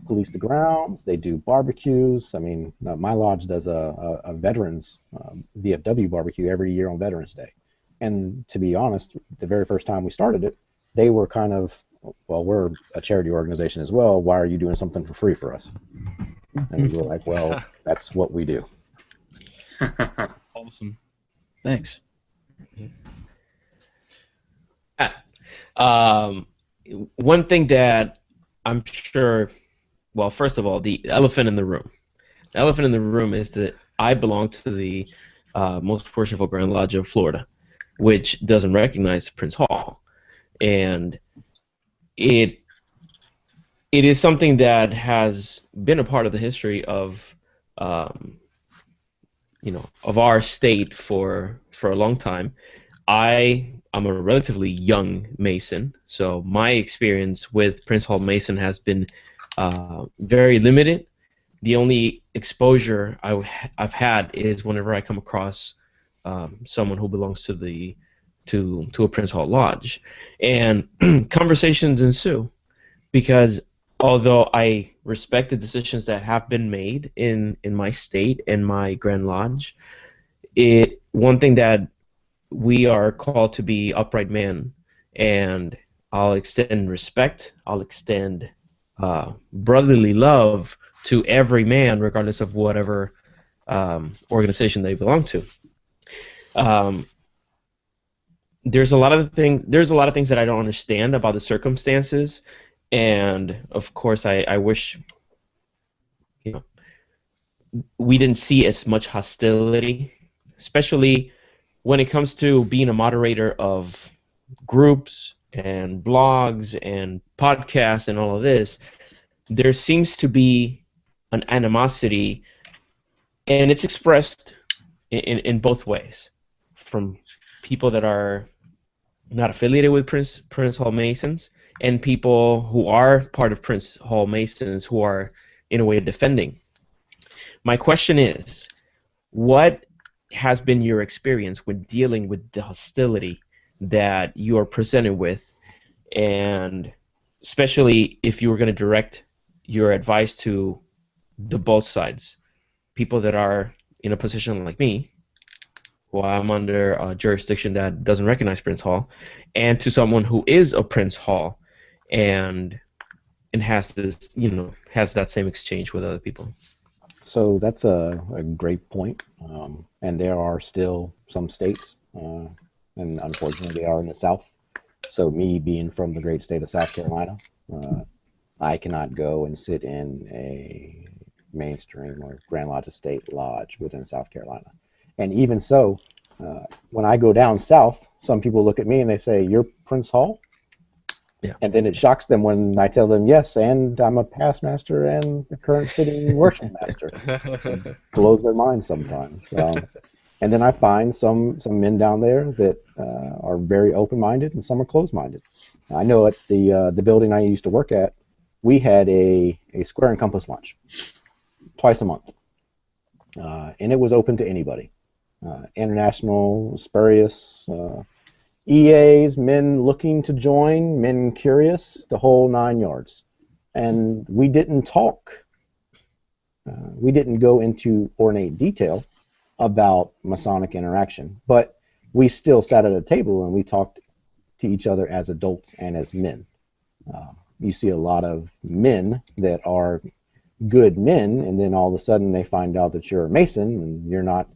police the grounds. They do barbecues. I mean, my lodge does a veterans VFW barbecue every year on Veterans Day. And to be honest, the very first time we started it, they were kind of, well, we're a charity organization as well. Why are you doing something for free for us? And we were like, well, that's what we do. Awesome. Thanks. One thing that I'm sure, well, first of all, the elephant in the room. The elephant in the room is that I belong to the most worshipful Grand Lodge of Florida, which doesn't recognize Prince Hall. And it is something that has been a part of the history of of our state for a long time. I'm a relatively young Mason, so my experience with Prince Hall Mason has been very limited. The only exposure I've had is whenever I come across someone who belongs to a Prince Hall Lodge, and conversations ensue, because although I respect the decisions that have been made in my state and my Grand Lodge, one thing that we are called to be upright men, and I'll extend respect, I'll extend brotherly love to every man, regardless of whatever organization they belong to. There's a lot of things that I don't understand about the circumstances, and of course I wish we didn't see as much hostility, especially when it comes to being a moderator of groups and blogs and podcasts and all of this. There seems to be an animosity, and it's expressed in both ways, from people that are not affiliated with Prince Hall Masons and people who are part of Prince Hall Masons who are, in a way, defending. My question is, what has been your experience when dealing with the hostility that you are presented with, and especially if you were going to direct your advice to the both sides, people that are in a position like me, who I'm under a jurisdiction that doesn't recognize Prince Hall, and to someone who is a Prince Hall and has this, has that same exchange with other people? So that's a great point. And there are still some states, and unfortunately they are in the South. So me being from the great state of South Carolina, I cannot go and sit in a mainstream or Grand Lodge Estate lodge within South Carolina. And even so, when I go down south, some people look at me and they say, "You're Prince Hall?" Yeah. And then it shocks them when I tell them, "Yes, and I'm a past master and the current sitting worship master." It blows their mind sometimes. And then I find some men down there that are very open-minded, and some are closed-minded. I know at the building I used to work at, we had a square and compass lunch twice a month, and it was open to anybody. International, spurious, EAs, men looking to join, men curious, the whole 9 yards. And we didn't talk. We didn't go into ornate detail about Masonic interaction, but we still sat at a table and we talked to each other as adults and as men. You see a lot of men that are good men, and then all of a sudden they find out that you're a Mason and you're not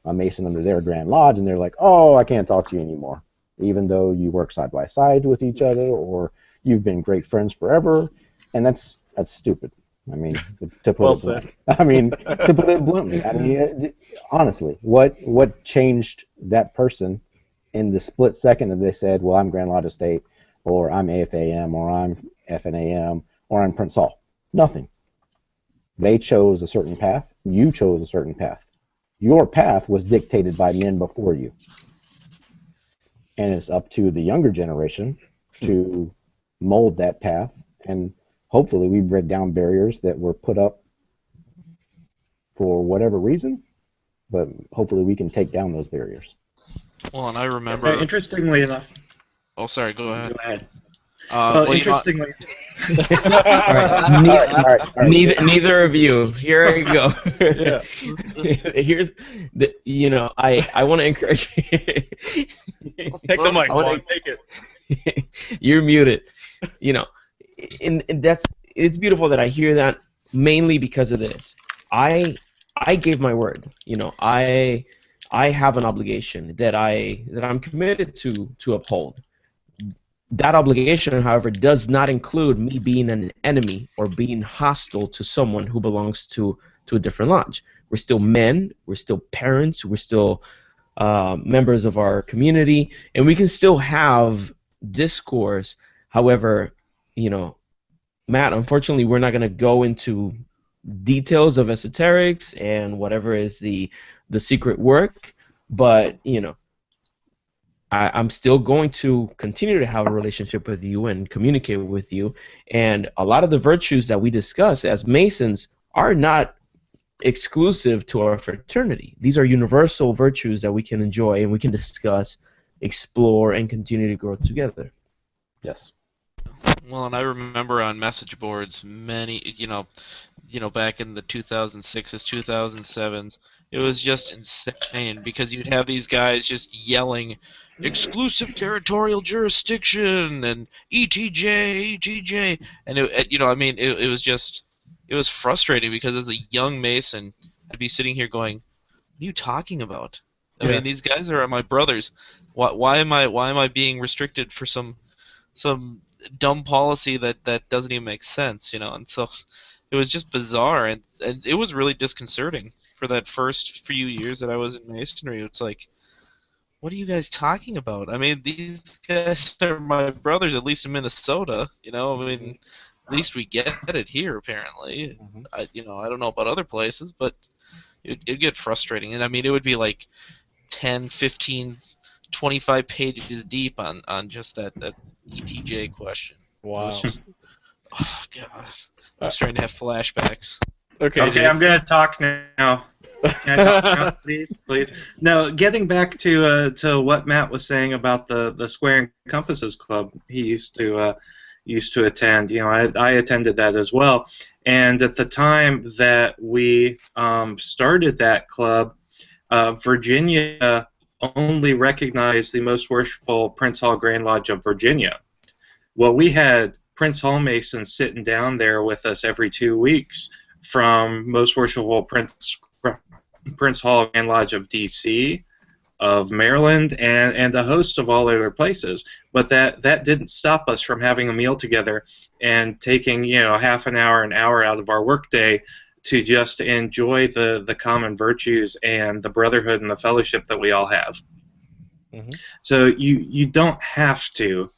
a Mason under their Grand Lodge, and they're like, "Oh, I can't talk to you anymore," even though you work side by side with each other or you've been great friends forever, and that's stupid. I mean, to put Well it bluntly. I mean, to put it bluntly. I mean, honestly, what changed that person in the split second that they said, "Well, I'm Grand Lodge Estate," or "I'm AFAM," or "I'm FNAM," or "I'm Prince Hall"? Nothing. They chose a certain path. You chose a certain path. Your path was dictated by men before you. And it's up to the younger generation to mold that path. And hopefully we break down barriers that were put up for whatever reason. But hopefully we can take down those barriers. Well, and I remember. Interestingly enough. Oh, sorry. Go ahead. Go ahead. Well, Interestingly. All right. Neither of you. Here I go. Yeah. Here's the. I want to encourage you. Take the mic. Take it. You're muted. And it's beautiful that I hear that, mainly because of this. I gave my word. I have an obligation that I'm committed to uphold. That obligation, however, does not include me being an enemy or being hostile to someone who belongs to a different lodge. We're still men, we're still parents, we're still members of our community, and we can still have discourse. However, Matt, unfortunately, we're not going to go into details of esoterics and whatever is the secret work, but, I'm still going to continue to have a relationship with you and communicate with you. And a lot of the virtues that we discuss as Masons are not exclusive to our fraternity. These are universal virtues that we can enjoy and we can discuss, explore, and continue to grow together. Yes. Well, and I remember on message boards many, back in the 2006s, 2007s, it was just insane because you'd have these guys just yelling, "Exclusive territorial jurisdiction" and "ETJ, ETJ," and it was frustrating because as a young Mason, I'd be sitting here going, "What are you talking about? I mean, these guys are my brothers. Why am I being restricted for some dumb policy that doesn't even make sense, And so it was just bizarre, and it was really disconcerting for that first few years that I was in Masonry. It's like, what are you guys talking about? I mean, these guys are my brothers, at least in Minnesota, I mean, at least we get it here, apparently. Mm-hmm. I don't know about other places, but it'd get frustrating. And I mean, it would be like 10, 15, 25 pages deep on just that ETJ question. Wow. It was just, oh, God. I'm starting to have flashbacks. Okay, I'm going to talk now. Can I talk now, please? No, getting back to what Matt was saying about the Square and Compasses Club he used to attend. I attended that as well. And at the time that we started that club, Virginia only recognized the Most Worshipful Prince Hall Grand Lodge of Virginia. Well, we had Prince Hall Masons sitting down there with us every 2 weeks from Most Worshipful Prince Hall Grand Lodge of D.C., of Maryland, and a host of all other places. But that didn't stop us from having a meal together and taking half an hour out of our workday to just enjoy the common virtues and the brotherhood and the fellowship that we all have. Mm-hmm. So you don't have to,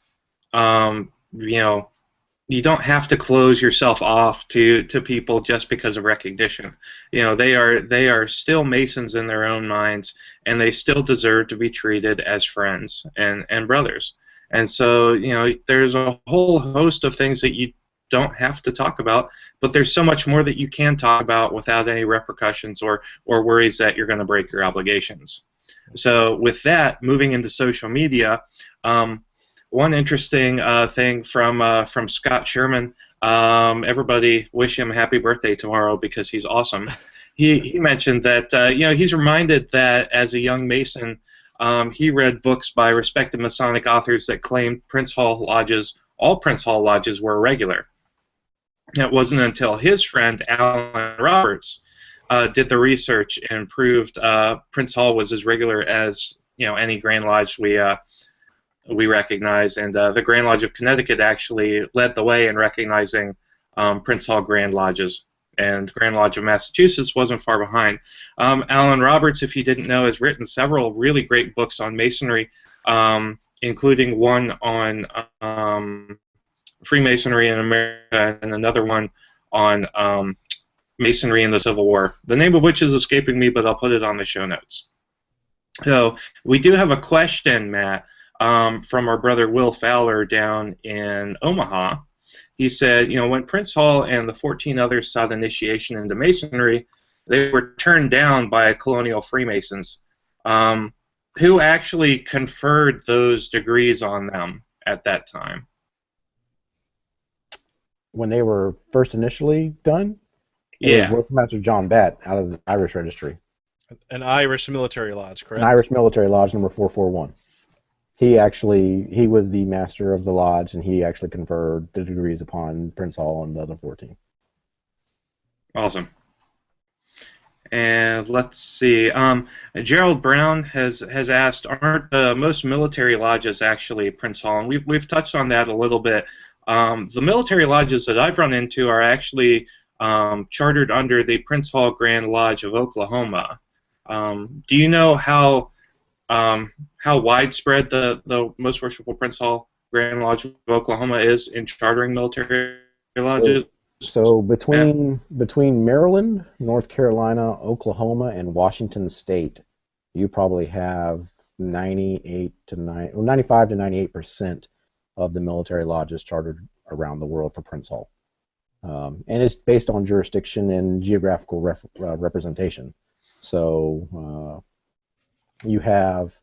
you don't have to close yourself off to people just because of recognition. They are still Masons in their own minds, and they still deserve to be treated as friends and brothers. And so, there's a whole host of things that you don't have to talk about, but there's so much more that you can talk about without any repercussions or worries that you're going to break your obligations. So with that, moving into social media, one interesting thing from Scott Sherman, everybody wish him happy birthday tomorrow because he's awesome. He mentioned that he's reminded that as a young Mason, he read books by respected Masonic authors that claimed all Prince Hall lodges were irregular. It wasn't until his friend Alan Roberts did the research and proved Prince Hall was as regular as any Grand Lodge we recognize, and the Grand Lodge of Connecticut actually led the way in recognizing Prince Hall Grand Lodges, and Grand Lodge of Massachusetts wasn't far behind. Alan Roberts, if you didn't know, has written several really great books on Masonry, including one on Freemasonry in America and another one on Masonry in the Civil War, the name of which is escaping me, but I'll put it on the show notes. So we do have a question, Matt, from our brother Will Fowler down in Omaha. He said, when Prince Hall and the 14 others sought initiation into Masonry, they were turned down by colonial Freemasons. Who actually conferred those degrees on them at that time? When they were first initially done, Yeah. it was Master John Batt out of the Irish Registry. An Irish military lodge, correct? An Irish Military Lodge number 441. He was the master of the lodge, and he actually conferred the degrees upon Prince Hall and the other 14. Awesome. And let's see. Gerald Brown has asked, aren't most military lodges actually Prince Hall? And we've touched on that a little bit. The military lodges that I've run into are actually chartered under the Prince Hall Grand Lodge of Oklahoma. Do you know how widespread the Most Worshipful Prince Hall Grand Lodge of Oklahoma is in chartering military lodges? So between Maryland, North Carolina, Oklahoma, and Washington State, you probably have 95 to 98% of the military lodges chartered around the world for Prince Hall. And it's based on jurisdiction and geographical representation. So you have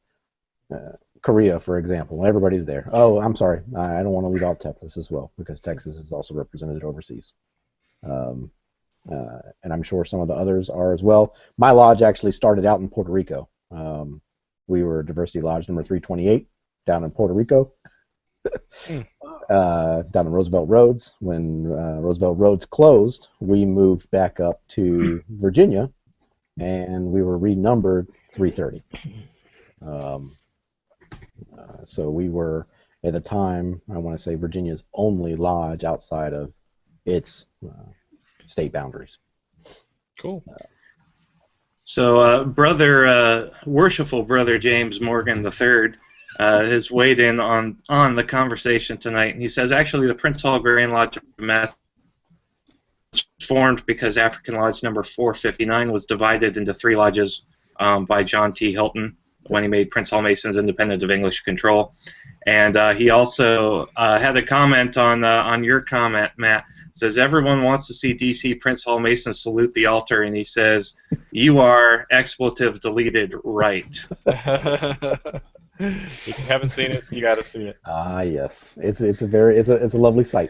Korea, for example. Everybody's there. Oh, I'm sorry. I don't want to leave out Texas as well, because Texas is also represented overseas. And I'm sure some of the others are as well. My lodge actually started out in Puerto Rico. We were Diversity Lodge number 328 down in Puerto Rico. Down in Roosevelt Roads. When Roosevelt Roads closed, we moved back up to Virginia, and we were renumbered 330. So we were, at the time, I want to say Virginia's only lodge outside of its state boundaries. Cool. So, worshipful brother James Morgan III has weighed in on the conversation tonight, and he says actually the Prince Hall Grand Lodge of Mass was formed because African Lodge number 459 was divided into 3 lodges by John T. Hilton when he made Prince Hall Masons independent of English control. And he also had a comment on your comment, Matt. It says, everyone wants to see D.C. Prince Hall Masons salute the altar, and he says, you are expletive deleted right. If you haven't seen it, you got to see it. Ah, yes. It's a lovely sight.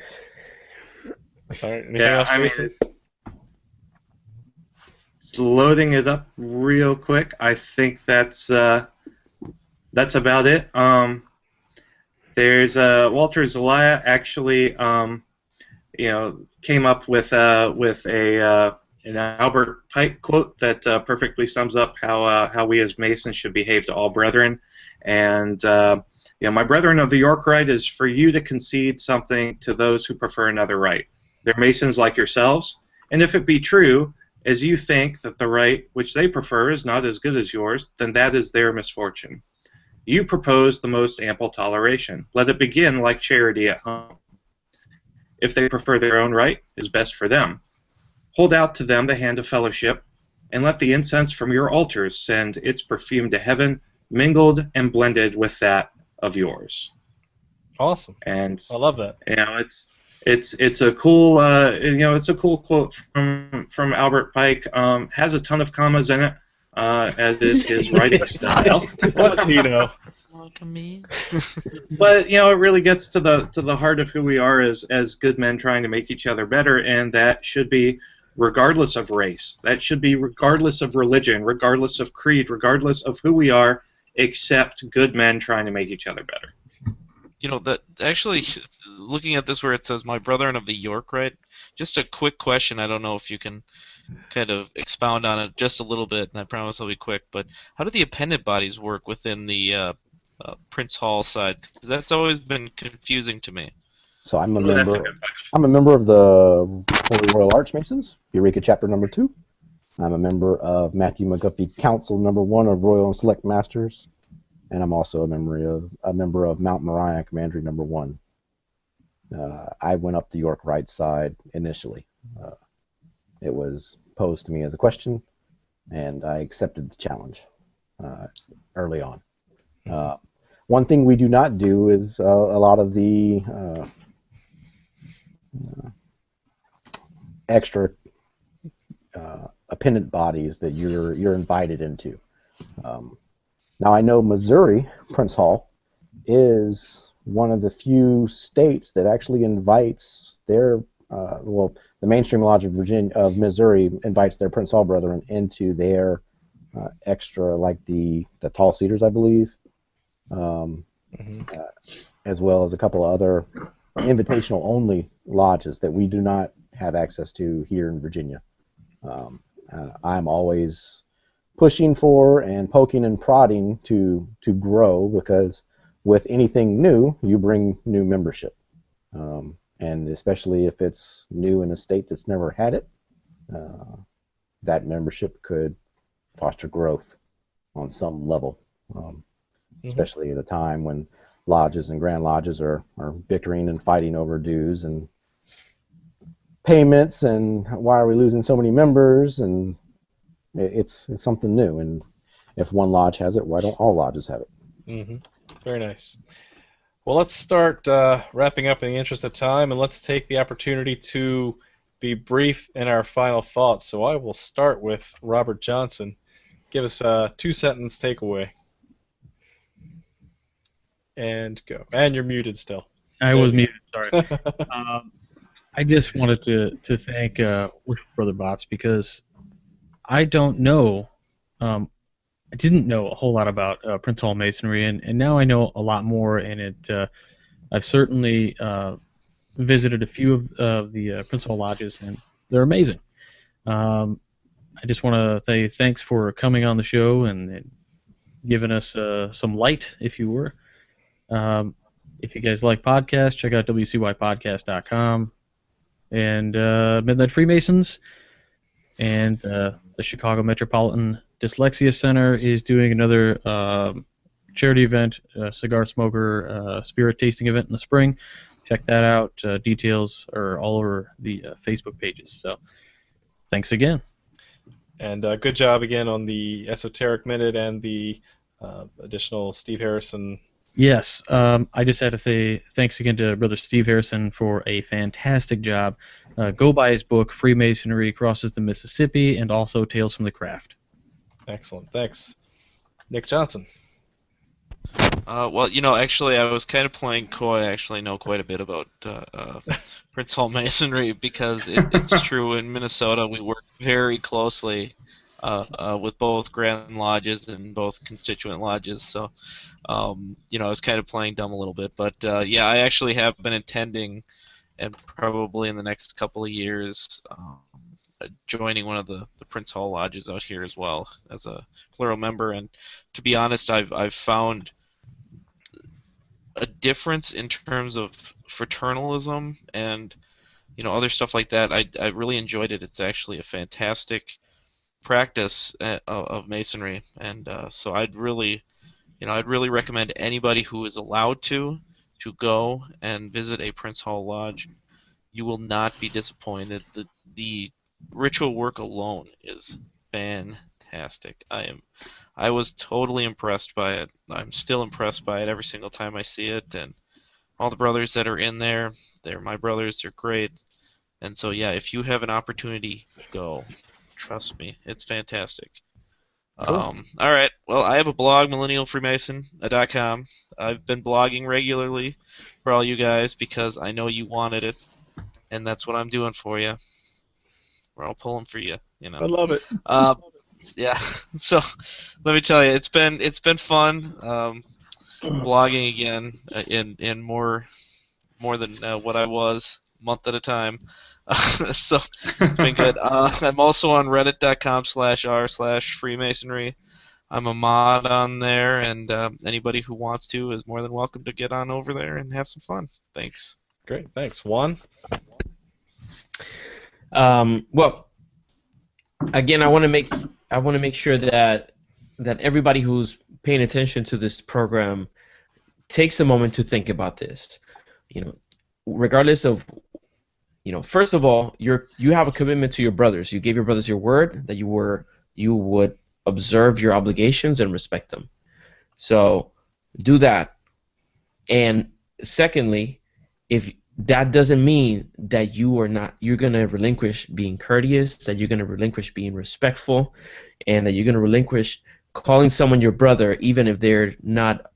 All right, anything else, Jason? It's loading it up real quick. I think that's about it. There's Walter Zelaya actually came up with an Albert Pike quote that perfectly sums up how we as Masons should behave to all brethren. And my brethren of the York Rite is for you to concede something to those who prefer another rite. They're Masons like yourselves, and if it be true, as you think that the rite which they prefer is not as good as yours, then that is their misfortune. You propose the most ample toleration. Let it begin like charity at home. If they prefer their own rite, it is best for them. Hold out to them the hand of fellowship, and let the incense from your altars send its perfume to heaven, mingled and blended with that of yours. Awesome. And I love that. It's a cool it's a cool quote from Albert Pike. Has a ton of commas in it, as is his writing style. What does he know? Look at me. But it really gets to the heart of who we are as good men trying to make each other better, and that should be regardless of race. That should be regardless of religion, regardless of creed, regardless of who we are, except good men trying to make each other better. That actually, looking at this where it says my brethren of the York Rite, just a quick question. I don't know if you can kind of expound on it just a little bit, and I promise I'll be quick. But how do the appendant bodies work within the Prince Hall side? 'Cause that's always been confusing to me. So I'm a That's a member. good question. I'm a member of the Holy Royal Archmasons, Eureka Chapter Number 2. I'm a member of Matthew McGuffey Council Number 1 of Royal and Select Masters, and I'm also a member of Mount Moriah Commandery Number 1. I went up the York Rite side initially. It was posed to me as a question, and I accepted the challenge early on. One thing we do not do is a lot of the extra appendant bodies that you're invited into. Now I know Missouri, Prince Hall, is one of the few states that actually invites their the Mainstream Lodge of Missouri invites their Prince Hall brethren into their extra, like the Tall Cedars, I believe, as well as a couple of other invitational only lodges that we do not have access to here in Virginia. I'm always pushing for and poking and prodding to grow, because with anything new, you bring new membership. And especially if it's new in a state that's never had it, that membership could foster growth on some level, especially at a time when lodges and grand lodges are bickering and fighting over dues and payments, and why are we losing so many members, and it's something new. And if one lodge has it, why don't all lodges have it? Very nice. Well, let's start wrapping up in the interest of time, and let's take the opportunity to be brief in our final thoughts. So I will start with Robert Johnson. Give us a 2-sentence takeaway. And go. And you're muted still. I was muted, sorry. I just wanted to thank Brother Bots, because I don't know, I didn't know a whole lot about Prince Hall Masonry, and now I know a lot more, and I've certainly visited a few of the Prince Hall lodges, and they're amazing. I just want to say thanks for coming on the show and giving us some light, if you were. If you guys like podcasts, check out wcypodcast.com and Midnight Freemasons, and the Chicago Metropolitan Dyslexia Center is doing another charity event, cigar smoker spirit tasting event in the spring. Check that out. Details are all over the Facebook pages. So thanks again. And good job again on the Esoteric Minute and the additional Steve Harrison. Yes, I just had to say thanks again to Brother Steve Harrison for a fantastic job. Go buy his book, Freemasonry Crosses the Mississippi, and also Tales from the Craft. Excellent. Thanks. Nick Johnson. Well, actually, I was kind of playing coy. I actually know quite a bit about Prince Hall Masonry, because it's true. In Minnesota, we work very closely with both Grand Lodges and both constituent lodges. So, I was kind of playing dumb a little bit. But, yeah, I actually have been attending and probably in the next couple of years joining one of the Prince Hall lodges out here as well as a plural member. And to be honest, I've found a difference in terms of fraternalism and other stuff like that. I really enjoyed it. It's actually a fantastic practice of Masonry, and so I'd really recommend anybody who is allowed to go and visit a Prince Hall lodge. You will not be disappointed. The ritual work alone is fantastic. I was totally impressed by it. I'm still impressed by it every single time I see it, and all the brothers that are in there, they're my brothers. They're great. And so, yeah, if you have an opportunity, go. Trust me, it's fantastic. Cool. All right. Well, I have a blog, millennialfreemason.com. I've been blogging regularly for all you guys because I know you wanted it, and that's what I'm doing for you. We're all pulling for you, I love it. Yeah. So let me tell you, it's been fun blogging again in more than what I was a month at a time. So it's been good. I'm also on reddit.com/r/freemasonry. I'm a mod on there, and anybody who wants to is more than welcome to get on over there and have some fun. Thanks. Great. Thanks. Juan? Well, again, I want to make sure that everybody who's paying attention to this program takes a moment to think about this. Regardless of, first of all, you have a commitment to your brothers. You gave your brothers your word that you would observe your obligations and respect them. So do that. And secondly, if that doesn't mean that you're going to relinquish being courteous, that you're going to relinquish being respectful, and that you're going to relinquish calling someone your brother even if they're not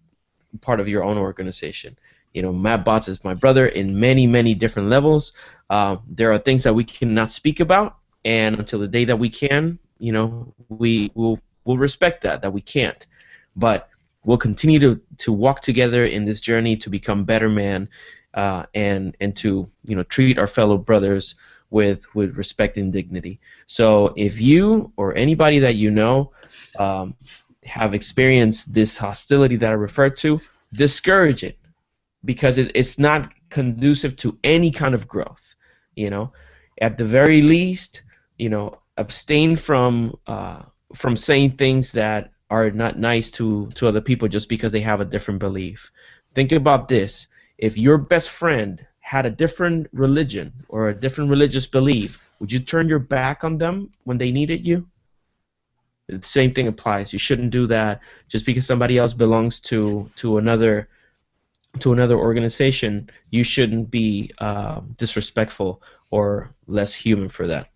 part of your own organization. Matt Botts is my brother in many, many different levels. There are things that we cannot speak about, and until the day that we can, we'll respect that we can't. But we'll continue to walk together in this journey to become better men, and to treat our fellow brothers with respect and dignity. So if you or anybody that you know have experienced this hostility that I referred to, discourage it, because it's not conducive to any kind of growth. At the very least, abstain from saying things that are not nice to other people just because they have a different belief. Think about this. If your best friend had a different religion or a different religious belief, would you turn your back on them when they needed you? The same thing applies. You shouldn't do that just because somebody else belongs to another organization. You shouldn't be disrespectful or less human for that.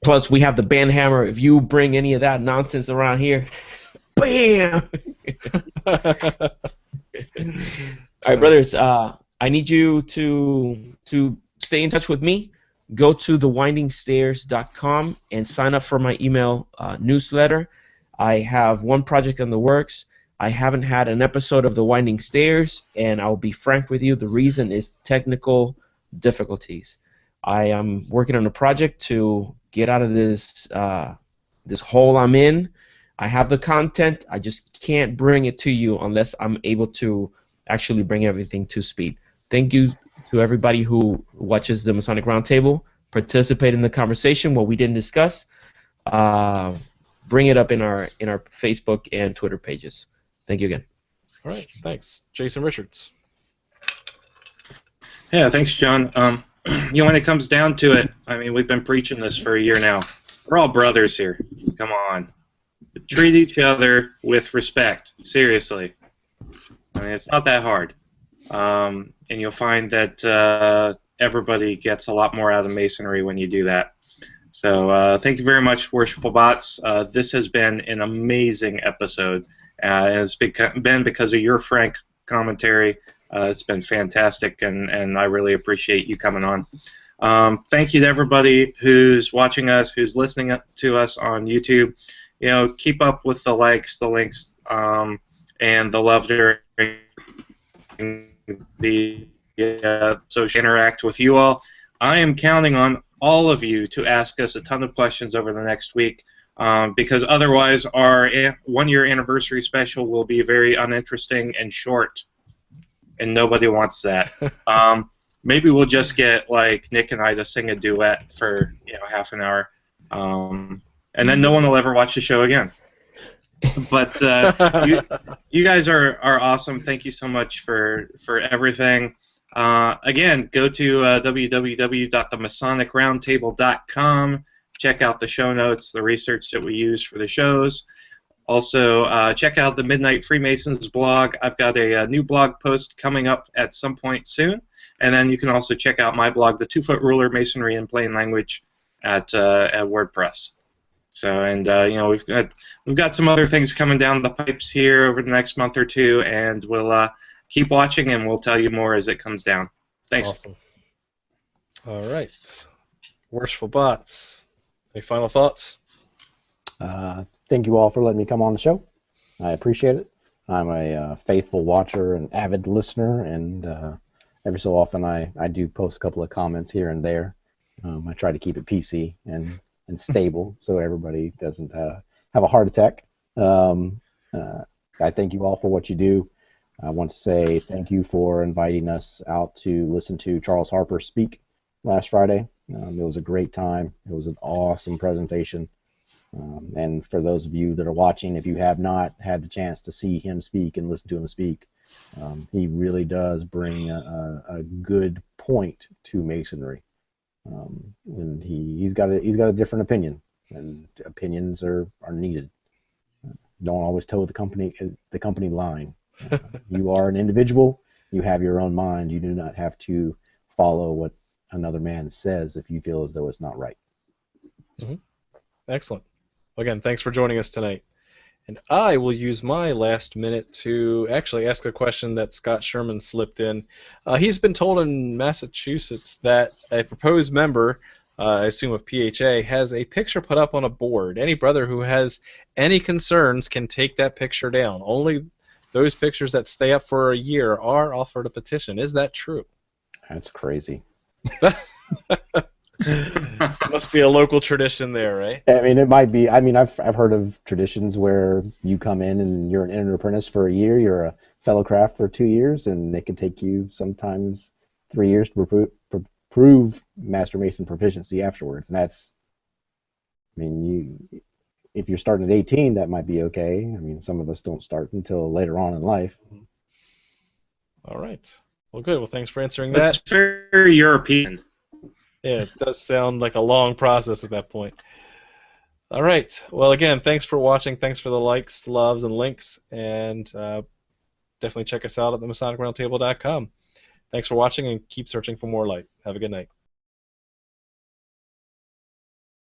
Plus, we have the band hammer. If you bring any of that nonsense around here, bam! All right, brothers. I need you to stay in touch with me. Go to thewindingstairs.com and sign up for my email newsletter. I have one project in the works. I haven't had an episode of The Winding Stairs, and I'll be frank with you, the reason is technical difficulties. I am working on a project to get out of this hole I'm in. I have the content, I just can't bring it to you unless I'm able to actually bring everything to speed. Thank you to everybody who watches the Masonic Roundtable. Participate in the conversation, what we didn't discuss. Bring it up in our Facebook and Twitter pages. Thank you again. All right, thanks. Jason Richards. Yeah, thanks, John. When it comes down to it, I mean, we've been preaching this for a year now. We're all brothers here. Come on. Treat each other with respect. Seriously. I mean, it's not that hard. And you'll find that everybody gets a lot more out of Masonry when you do that. So thank you very much, Worshipful Bots. This has been an amazing episode. And it's been because of your frank commentary. It's been fantastic, and I really appreciate you coming on. Thank you to everybody who's watching us, who's listening to us on YouTube. Keep up with the likes, the links, and the love during the social interact with you all. I am counting on all of you to ask us a ton of questions over the next week, because otherwise our one-year anniversary special will be very uninteresting and short, and nobody wants that. Maybe we'll just get like Nick and I to sing a duet for half an hour, and then no one will ever watch the show again. But you guys are awesome. Thank you so much for everything. Again, go to www.themasonicroundtable.com. Check out the show notes, the research that we use for the shows. Also, check out the Midnight Freemasons blog. I've got a new blog post coming up at some point soon. And then you can also check out my blog, The 2-Foot Ruler Masonry in Plain Language, at WordPress. So, and we've got some other things coming down the pipes here over the next month or two, and we'll keep watching, and we'll tell you more as it comes down. Thanks. Awesome. All right. Worshipful Bots. Any final thoughts? Thank you all for letting me come on the show. I appreciate it. I'm a faithful watcher and avid listener, and every so often I do post a couple of comments here and there. I try to keep it PC and stable so everybody doesn't have a heart attack. I thank you all for what you do. I want to say thank you for inviting us out to listen to Charles Harper speak last Friday. It was a great time. It was an awesome presentation. And for those of you that are watching, if you have not had the chance to see him speak and listen to him speak, he really does bring a good point to Masonry. And he's got a different opinion, and opinions are needed. Don't always toe the company line. You are an individual. You have your own mind. You do not have to follow what another man says if you feel as though it's not right. Mm-hmm. Excellent. Well, again, thanks for joining us tonight. And I will use my last minute to actually ask a question that Scott Sherman slipped in. He's been told in Massachusetts that a proposed member, I assume of PHA, has a picture put up on a board. Any brother who has any concerns can take that picture down. Only those pictures that stay up for a year are offered a petition. Is that true? That's crazy. Must be a local tradition there, right? I mean, it might be. I mean, I've heard of traditions where you come in and you're an inner apprentice for a year, you're a fellow craft for 2 years, and it can take you sometimes 3 years to prove Master Mason proficiency afterwards. And that's, I mean, if you're starting at 18, that might be okay. I mean, some of us don't start until later on in life. All right. Well, good. Well, thanks for answering that. It's very European. Yeah, it does sound like a long process at that point. All right. Well, again, thanks for watching. Thanks for the likes, loves, and links. And definitely check us out at theMasonicRoundtable.com. Thanks for watching, and keep searching for more light. Have a good night.